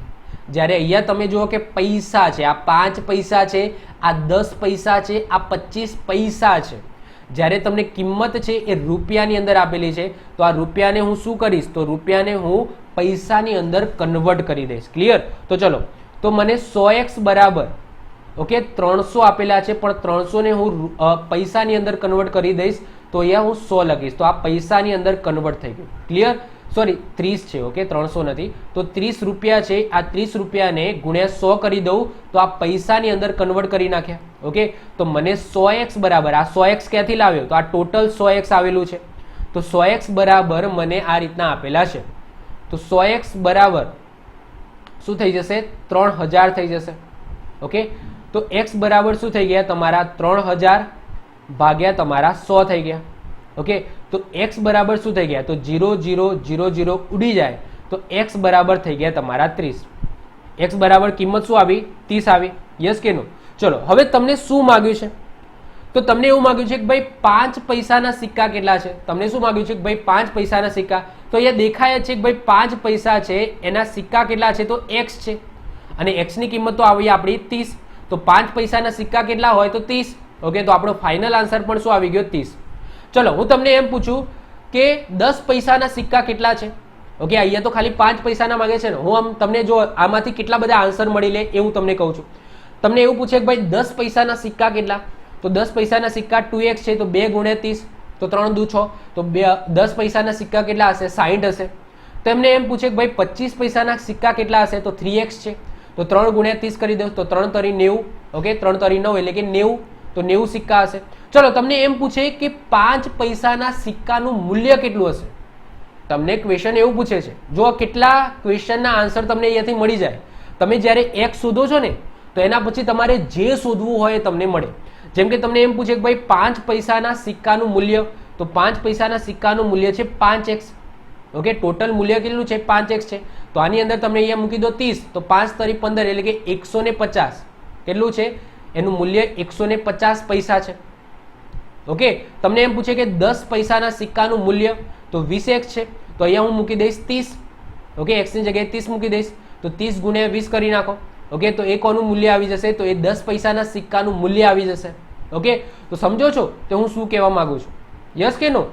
[SPEAKER 1] જ્યારે અહીંયા તમે જુઓ કે પૈસા છે, આ 5 પૈસા છે, આ 10 પૈસા છે, આ 25 પૈસા છે. જ્યારે તમને કિંમત છે એ રૂપિયાની અંદર આપેલી છે તો આ રૂપિયાને હું શું કરીશ? તો રૂપિયાને હું પૈસાની અંદર કન્વર્ટ કરી દઈશ. ક્લિયર? તો ચલો, તો મને 100x બરાબર ઓકે 300 આપેલા છે પણ 300 ને હું પૈસાની અંદર કન્વર્ટ કરી દઈશ તો અહીંયા હું 100 લખીશ. તો આ પૈસાની અંદર કન્વર્ટ થઈ ગયું. ક્લિયર? સોરી 30 છે. ઓકે, 300 નથી. તો 30 રૂપિયા છે. આ 30 રૂપિયાને ગુણ્યા 100 કરી દઉં તો આ પૈસાની અંદર કન્વર્ટ કરી નાખ્યા. ઓકે, તો મને 100x બરાબર, આ 100x ક્યાંથી લાવ્યો? તો આ ટોટલ 100x આવેલું છે. તો 100x બરાબર મને આ રીતના આપેલા છે. તો 100x બરાબર શું થઈ જશે? 3000 થઈ જશે. ઓકે, તો x બરાબર શું થઈ ગયા? તમારા 3000 ભાગ્યા તમારા 100 થઈ ગયા. ઓકે, તો x બરાબર શું થઈ ગયા? તો 0 0 0 0 ઉડી જાય તો x બરાબર થઈ ગયા તમારા 30. x બરાબર કિંમત શું આવી? 30 આવી. યસ કે નો? ચલો, હવે તમને શું માગ્યું છે? તો તમને એવું માગ્યું છે કે ભાઈ 5 પૈસાના સિક્કા કેટલા છે? તમને શું માગ્યું છે કે ભાઈ 5 પૈસાના સિક્કા? તો અહીંયા દેખાય છે કે ભાઈ 5 પૈસા છે એના સિક્કા કેટલા છે? તો x છે અને x ની કિંમત તો આવી આપણી 30. તો 5 પૈસાના સિક્કા કેટલા હોય? તો 30. ઓકે, તો આપણો ફાઇનલ આન્સર પણ શું આવી ગયો? 30. ચલો, હું તમને એમ પૂછું કે 10 પૈસાના સિક્કા કેટલા છે? ઓકે, અહીંયા તો ખાલી 5 પૈસાના માંગે છે ને. હું તમને જો આમાંથી કેટલા બધા આન્સર મળી લે એ હું તમને કહું છું. તમને એવું પૂછે કે ભાઈ 10 પૈસાના સિક્કા કેટલા? તો 10 પૈસાના સિક્કા 2x છે તો 2 ગુણ્યા 30 તો 3 દુ 6 તો 10 પૈસાના સિક્કા કેટલા હશે? 60 હશે. તો એમને એમ પૂછે કે ભાઈ 25 પૈસાના સિક્કા કેટલા હશે? તો 3x છે તો 3 ગુણ્યા 30 કરી દો તો 3 તરી 90. ઓકે, 3 તરી 9 એટલે કે 90. તો 90 સિક્કા હશે. ચલો, તમને એમ પૂછે કે 5 પૈસાના સિક્કાનું મૂલ્ય કેટલું હશે? તમને ક્વેશ્ચન એવું પૂછે છે. જો કેટલા ક્વેશ્ચનના આન્સર તમને અહીંયાથી મળી જાય. તમે જ્યારે x શોધો છો ને તો એના પછી તમારે જે શોધવું હોય એ તમને મળે. જેમ કે તમને એમ પૂછે કે ભાઈ 5 પૈસાના સિક્કાનું મૂલ્ય, તો 5 પૈસાના સિક્કાનું મૂલ્ય છે 5x. ઓકે, ટોટલ મૂલ્ય કેટલું છે? 5x છે. તો આની અંદર તમે અહીંયા મૂકી દો 30 તો 5 તરી 15 એટલે કે 150. કેટલું છે? એનું મૂલ્ય 150 પૈસા છે. ઓકે, તમને એમ પૂછે કે 10 પૈસાના સિક્કાનું મૂલ્ય તો 20x છે તો અહીંયા હું મૂકી દઈશ 30. ઓકે, x ની જગ્યાએ 30 મૂકી દઈશ તો 30 ગુણ્યા 20 કરી નાખો ઓકે, તો એ કોનું મૂલ્ય આવી જશે? તો એ 10 પૈસાના સિક્કાનું મૂલ્ય આવી જશે. ઓકે, તો સમજો છો તો હું શું કહેવા માંગુ છું? યસ કે નો?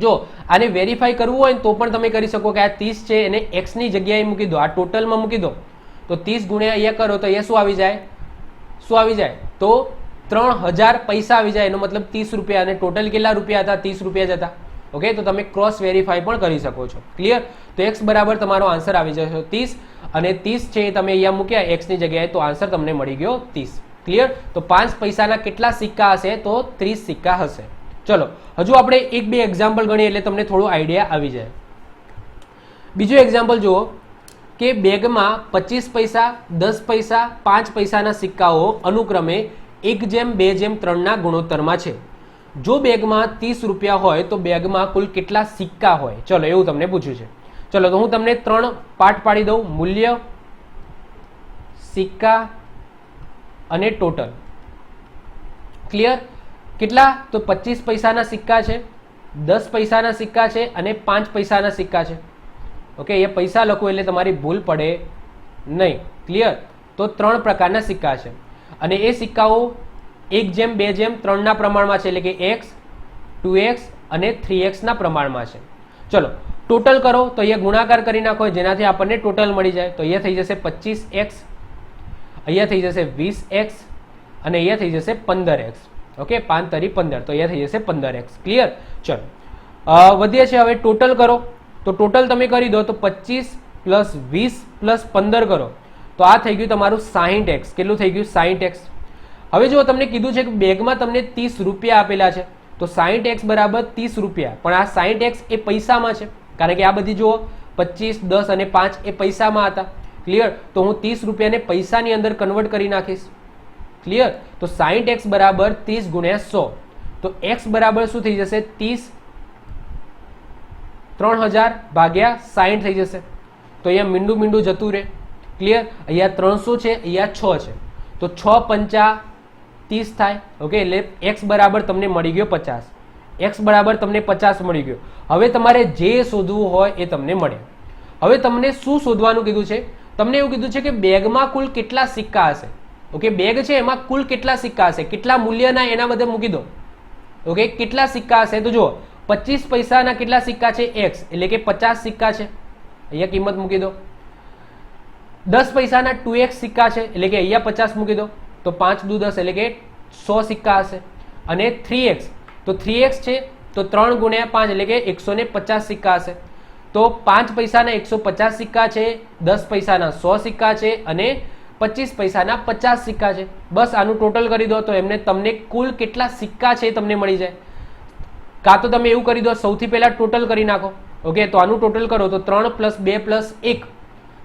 [SPEAKER 1] જો આને વેરીફાઈ કરવું હોય તો પણ તમે કરી શકો કે આ 30 છે એને x ની જગ્યાએ મૂકી દો, આ ટોટલમાં મૂકી દો, તો 30 ગુણ્યા અહીંયા કરો તો અહીંયા શું આવી જાય? શું આવી જાય? તો 3000 પૈસા આવી જાય. એનો મતલબ 30 રૂપિયા. અને ટોટલ કેટલા રૂપિયા હતા? 30 રૂપિયા જ હતા. ઓકે, તો તમે ક્રોસ વેરીફાઈ પણ કરી શકો છો. ક્લિયર? તો x બરાબર તમારો આન્સર આવી જશે 30, અને 30 છે એ તમે અહીંયા મૂક્યા x ની જગ્યાએ, તો આન્સર તમને મળી ગયો 30. ક્લિયર? તો 5 પૈસાના કેટલા સિક્કા હશે? તો 30 સિક્કા હશે. ચલો હજુ આપણે એક બે એક્ઝામ્પલ ગણીએ એટલે તમને થોડું આઈડિયા આવી જાય. બીજું એક્ઝામ્પલ જુઓ કે બેગમાં 25 પૈસા, 10 પૈસા, 5 પૈસાના સિક્કાઓ અનુક્રમે 1:2:3 ના ગુણોત્તરમાં છે. જો બેગમાં 30 રૂપિયા હોય તો બેગમાં કુલ કેટલા સિક્કા હોય? ચલો એવું તમને પૂછ્યું છે. ચલો તો હું તમને 3 પાર્ટ પાડી દઉં: મૂલ્ય, સિક્કા અને ટોટલ. ક્લિયર? કેટલા? તો 25 પૈસાના સિક્કા છે, 10 પૈસાના સિક્કા છે અને 5 પૈસાના સિક્કા છે. ઓકે, એ પૈસા લખો એટલે તમારી ભૂલ પડે નહીં. ક્લિયર? તો 3 પ્રકારના સિક્કા છે અને એ સિક્કાઓ 1:2:3 ના પ્રમાણમાં છે, એટલે કે x, 2x અને 3x ના પ્રમાણમાં છે. ચલો ટોટલ કરો તો અહીંયા ગુણાકાર કરી નાખો જેનાથી આપણને ટોટલ મળી જાય. તો અહીંયા થઈ જશે 25x, અહીંયા થઈ જશે 20x અને અહીંયા થઈ જશે 15x. ઓકે, 5 તરી 15, તો અહીંયા થઈ જશે 15x. ક્લિયર? ચલો વધીએ છે. હવે ટોટલ કરો તો ટોટલ તમે કરી દો તો 25 + 20 + 15 કરો તો આ થઈ ગયું તમારું 60x. કેટલું થઈ ગયું? 60x. હવે જો તમને કીધું છે કે બેગમાં તમને 30 રૂપિયા આપેલા છે તો 60x બરાબર 30 રૂપિયા, પણ આ 60x એ પૈસામાં છે કારણ કે આ બધી જુઓ 25, 10 અને 5 એ પૈસામાં હતા. ક્લિયર? તો હું 30 રૂપિયાને પૈસાની અંદર કન્વર્ટ કરી નાખીશ. ક્લિયર? તો 60x બરાબર 30 ગુણ્યા 100, તો x બરાબર શું થઈ જશે? 3000 ભાગ્યા 60 થઈ જશે. તો અહીંયા મીંડું મીંડું જતું રહે. ક્લિયર? અહીંયા 300 છે, અહીંયા 6 છે, તો 6 પંચા 30 થાય. ઓકે, એટલે x બરાબર તમને મળી ગયો 50. x બરાબર તમને 50 મળી ગયો. હવે તમારે જે શોધવું હોય એ તમને મળે. હવે તમને શું શોધવાનું કીધું છે? તમને એવું કીધું છે કે બેગમાં કુલ કેટલા સિક્કા હશે. ઓકે, બેગ છે એમાં કુલ કેટલા સિક્કા હશે, કેટલા મૂલ્યના એના બધે મૂકી દો. ઓકે, કેટલા સિક્કા હશે? તો જુઓ 25 પૈસાના કેટલા સિક્કા છે? x, એટલે કે 50 સિક્કા છે, અહીંયા કિંમત મૂકી દો. 10 પૈસાના 2x સિક્કા છે એટલે કે અહીંયા 50 મૂકી દો, તો 5 દુ 10 એટલે કે 100 સિક્કા હશે. અને 3x, તો 3x છે તો 3 ગુણ્યા 5 એટલે કે 150 સિક્કા હશે. તો 5 પૈસાના 150 સિક્કા છે, 10 પૈસાના 100 સિક્કા છે અને 25 પૈસાના 50 સિક્કા છે. બસ આનું ટોટલ કરી દો તો એમને તમને કુલ કેટલા સિક્કા છે તમને મળી જાય. કાં તો તમે એવું કરી દો, સૌથી પહેલા ટોટલ કરી નાખો. ઓકે, તો આનું ટોટલ કરો તો 3 + 2 + 1,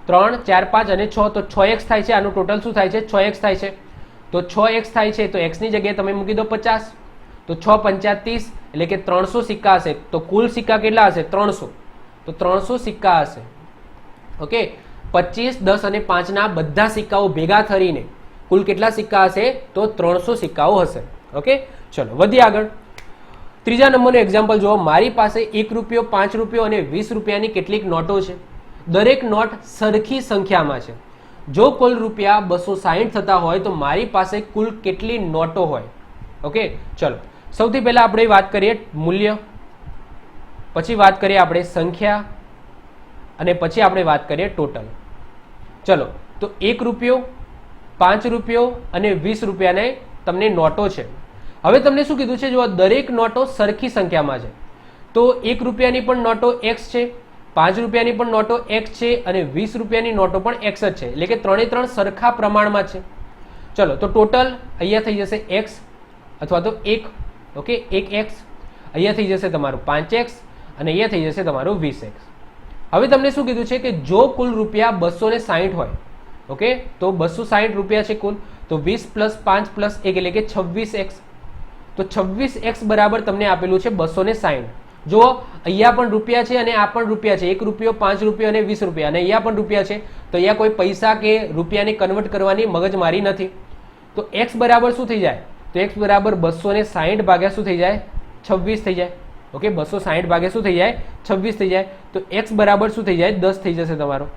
[SPEAKER 1] 3, 4, 5 અને 6, તો 6x થાય છે. આનું ટોટલ શું થાય છે? 6x થાય છે. તો 6x થાય છે તો x ની જગ્યાએ તમે મૂકી દો 50, તો 6 પંચા 30 એટલે કે 300 સિક્કા હશે. તો કુલ સિક્કા કેટલા હશે? 300, તો 300 સિક્કા હશે. ઓકે, 25, 10 અને 5 ના બધા સિક્કાઓ ભેગા થઈને કુલ કેટલા સિક્કા હશે? તો 300 સિક્કાઓ હશે. ઓકે, ચલો વધીએ આગળ. ત્રીજા નંબરનું એક્ઝામ્પલ જુઓ. મારી પાસે 1 રૂપિયો, 5 રૂપિયો અને 20 રૂપિયાની કેટલીક નોટો છે. દરેક નોટ સરખી સંખ્યામાં છે. જો કુલ રૂપિયા 260 થતા હોય તો મારી પાસે કુલ કેટલી નોટો હોય? ઓકે, ચલો સૌથી પહેલા આપણે વાત કરીએ મૂલ્ય, પછી વાત કરીએ આપણે સંખ્યા અને પછી આપણે વાત કરીએ ટોટલ. ચલો તો 1 રૂપિયો, 5 રૂપિયો અને 20 રૂપિયાને તમને નોટો છે. હવે તમને શું કીધું છે? જો દરેક નોટો સરખી સંખ્યામાં છે તો 1 રૂપિયાની પણ નોટો x છે, 5 રૂપિયાની પણ નોટો x છે અને 20 રૂપિયાની નોટો પણ x જ છે, એટલે કે 3 સરખા પ્રમાણમાં છે. ચલો તો ટોટલ અહીંયા થઈ જશે x અથવા તો 1. ઓકે, 1x, અહીંયા થઈ જશે તમારું 5x અને અહીંયા થઈ જશે તમારું 20x. હવે તમને શું કીધું છે કે જો કુલ રૂપિયા 260 હોય, ઓકે, તો 260 રૂપિયા છે કુલ, તો 20 + 5 + 1 એટલે કે 26x. તો 26x બરાબર તમને આપેલું છે 260. જો અહીંયા પણ રૂપિયા છે અને આ પણ રૂપિયા છે, 1 રૂપિયો, 5 રૂપિયો અને 20 રૂપિયા, અને અહીંયા પણ રૂપિયા છે, તો અહીંયા કોઈ પૈસા કે રૂપિયાને કન્વર્ટ કરવાની મગજમારી નથી. તો x બરાબર શું થઈ જાય? તો x બરાબર 260 ભાગ્યા શું થઈ જાય? 26 થઈ જાય. ઓકે, 260 ભાગ્યા શું થઈ જાય? 26 થઈ જાય. તો x બરાબર શું થઈ જાય? 10 થઈ જશે તમારો.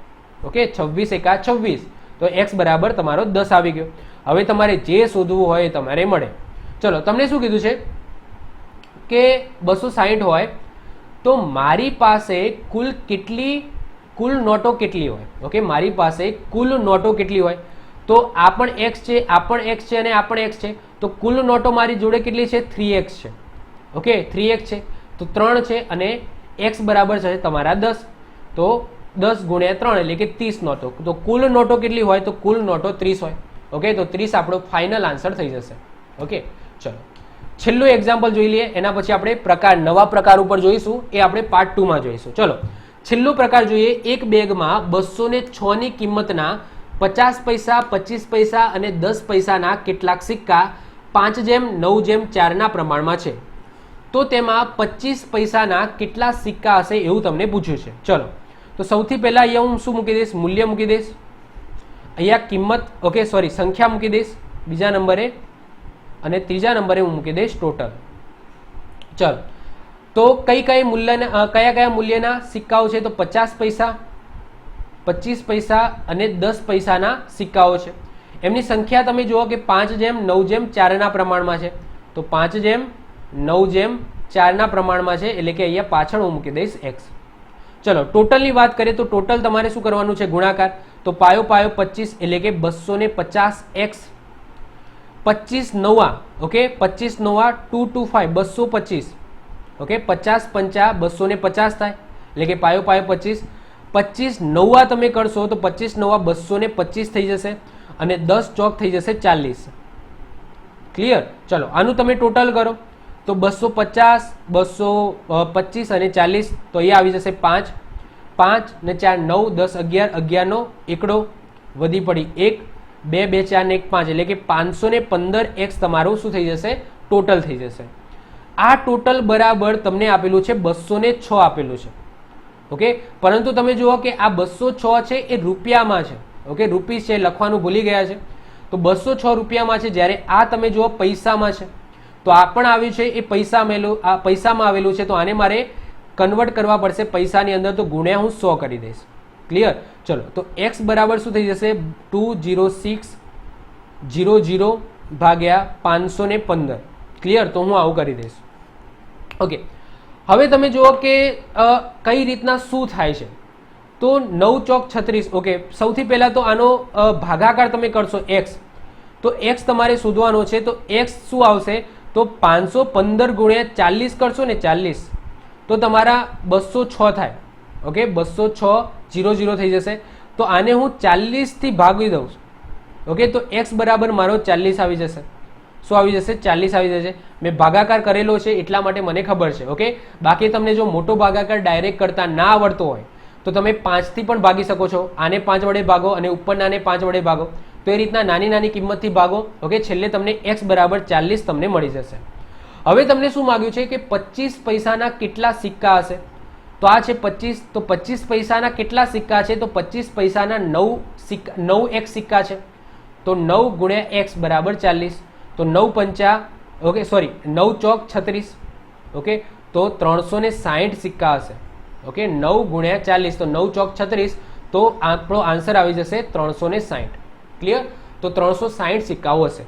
[SPEAKER 1] ઓકે, 26 × 26, તો x બરાબર તમારો 10 આવી ગયો. હવે તમારે જે શોધવું હોય એ તમારે મળે. ચલો, તમને શું કીધું છે કે 260 હોય તો મારી પાસે કુલ નોટો કેટલી હોય. ઓકે, મારી પાસે કુલ નોટો કેટલી હોય તો આ પણ x છે, આ પણ x છે અને આ પણ x છે. તો કુલ નોટો મારી જોડે કેટલી છે? 3x છે. ઓકે, 3x છે તો 3 છે અને x બરાબર છે તમારા 10. તો 10 ગુણ્યા 3 એટલે કે 30 નોટો. તો કુલ નોટો કેટલી હોય તો કુલ નોટો 30 હોય. ઓકે, તો 30 આપણો ફાઇનલ આન્સર થઈ જશે. ઓકે, ચલો છેલ્લું એક્ઝામ્પલ જોઈ લઈએ, એના પછી આપણે નવા પ્રકાર ઉપર જોઈશું, એ આપણે પાર્ટ 2 માં જોઈશું. ચલો છેલ્લો પ્રકાર જોઈએ. એક બેગમાં 206 ની કિંમતના 50 પૈસા, 25 પૈસા અને 10 પૈસાના કેટલાક સિક્કા 5:9:4 ના પ્રમાણમાં છે. તો તેમાં 25 પૈસાના કેટલા સિક્કા હશે એવું તમને પૂછ્યું છે. ચલો, તો સૌથી પહેલા અહીંયા હું શું મૂકી દઈશ? મૂલ્ય મૂકી દઈશ. અહીંયા કિંમત, ઓકે સોરી, સંખ્યા મૂકી દઈશ બીજા નંબરે, અને ત્રીજા નંબરે હું મૂકી દઈશ ટોટલ. ચલો, તો કયા મૂલ્યના સિક્કાઓ છે? તો 50 પૈસા, 25 પૈસા અને 10 પૈસાના સિક્કાઓ છે. એમની સંખ્યા તમે જુઓ કે 5:9:4 ના પ્રમાણમાં છે. તો 5:9:4 ના પ્રમાણમાં છે, એટલે કે અહીંયા પાછળ હું મૂકી દઈશ x. ચલો, ટોટલની વાત કરીએ તો ટોટલ તમારે શું કરવાનું છે? ગુણાકાર. તો પાયો 25 એટલે કે 250x. 25 નવા, ઓકે, 25 નવા 225, 225. ઓકે, 50 પંચા 250 થાય, એટલે કે પાયો 25. 25 નવા તમે કરશો તો 25 નવા 225 થઈ જશે અને 10 ચોક થઈ જશે 40. ક્લિયર? ચલો, આનું તમે ટોટલ કરો તો 250, 225 અને 40, તો અહીંયા આવી જશે 5. 5 ને 4 9, 10 11, 11 નો એકડો વધી પડી 1, 2 2 4 ને 1 5, એટલે કે 515x તમારું શું થઈ જશે? ટોટલ થઈ જશે. આ ટોટલ બરાબર તમને આપેલું છે 206 આપેલું છે. ઓકે, પરંતુ તમે જુઓ કે આ 206 છે એ રૂપિયામાં છે. ઓકે, રૂપીસ છે, લખવાનું ભૂલી ગયા છે. તો 206 રૂપિયામાં છે, જ્યારે આ તમે જુઓ પૈસામાં છે. તો આ પણ આવ્યું છે એ પૈસામાં આવેલું છે. તો આને મારે કન્વર્ટ કરવા પડશે પૈસાની અંદર, તો ગુણ્યા હું 100 કરી દઈશ. ક્લિયર? ચલો, તો x બરાબર શું થઈ જશે? 20600 ભાગ્યા 515. ક્લિયર? તો હું આવું કરી દઈશ. ઓકે, હવે તમે જુઓ કે કઈ રીતના શું થાય છે. તો 9 ચોક 36. ઓકે, સૌથી પહેલા તો આનો ભાગાકાર તમે કરશો x. તો x તમારે શોધવાનો છે. તો x શું આવશે? તો 515 ગુણ્યા 40 કરશો ને 40, તો તમારા 206 થાય. ઓકે, 20600 થઈ જશે. તો આને હું 40 થી ભાગી દઉં. ઓકે, તો x બરાબર મારો 40 આવી જશે. શું આવી જશે? 40 આવી જશે. મેં ભાગાકાર કરેલો છે એટલા માટે મને ખબર છે. ઓકે, બાકી તમને જો મોટો ભાગાકાર ડાયરેક્ટ કરતા ના આવડતો હોય તો તમે 5 થી પણ ભાગી શકો છો. આને 5 વડે ભાગો અને ઉપરનાને 5 વડે ભાગો. તો એ રીતના નાની નાની કિંમતથી ભાગો. ઓકે, છેલ્લે તમને x બરાબર 40 તમને મળી જશે. હવે તમને શું માંગ્યું છે કે 25 પૈસાના કેટલા સિક્કા હશે? તો આ છે 25. તો 25 પૈસાના કેટલા સિક્કા છે? તો 25 પૈસાના 9x સિક્કા છે. તો 9 ગુણ્યા x બરાબર 40. તો 9 પંચા, ઓકે સોરી, 9 ચોક 36. ઓકે, તો 360 સિક્કા હશે. ઓકે, 9 ગુણ્યા 40, તો 9 ચોક 36. તો આપણો આન્સર આવી જશે 360. ક્લિયર? તો 360 સિક્કાઓ હશે.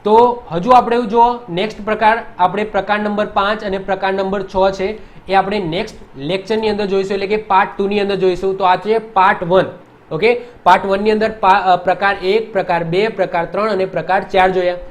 [SPEAKER 1] તો હજુ આપણે જુઓ નેક્સ્ટ પ્રકાર, આપણે પ્રકાર નંબર 5 અને પ્રકાર નંબર 6 છે એ આપણે નેક્સ્ટ લેક્ચરની અંદર જોઈશું, એટલે કે પાર્ટ 2 ની અંદર જોઈશું. તો આ છે પાર્ટ 1. ઓકે, પાર્ટ 1 ની અંદર પ્રકાર 1, પ્રકાર 2, પ્રકાર 3 અને પ્રકાર 4 જોયા.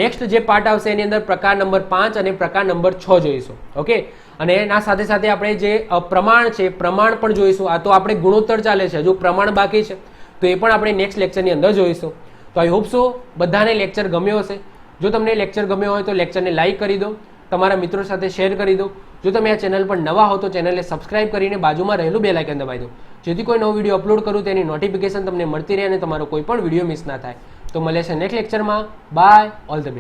[SPEAKER 1] નેક્સ્ટ જે પાર્ટ આવશે એની અંદર પ્રકાર નંબર 5 અને પ્રકાર નંબર 6 જોઈશું. ઓકે, અને એના સાથે સાથે આપણે જે પ્રમાણ છે પ્રમાણ પણ જોઈશું. આ તો આપણે ગુણોત્તર ચાલે છે, હજુ પ્રમાણ બાકી છે, તો એ પણ આપણે નેક્સ્ટ લેક્ચરની અંદર જોઈશું. તો આઈ હોપ સો બધાને લેક્ચર ગમ્યો હશે. જો તમને લેક્ચર ગમ્યો હોય તો લેક્ચરને લાઇક કરી દો, તમારા મિત્રો સાથે શેર કરી દો. જો તમે આ ચેનલ પર નવા હો તો ચેનલને સબસ્ક્રાઇબ કરીને બાજુમાં રહેલું બેલ આઇકન દબાવી દો, જેથી કોઈ નવો વિડીયો અપલોડ કરું તેની નોટિફિકેશન તમને મળતી રહે અને તમારો કોઈ પણ વિડીયો મિસ ના થાય. તો મળે છે નેક્સ્ટ લેક્ચરમાં. Bye, all the best.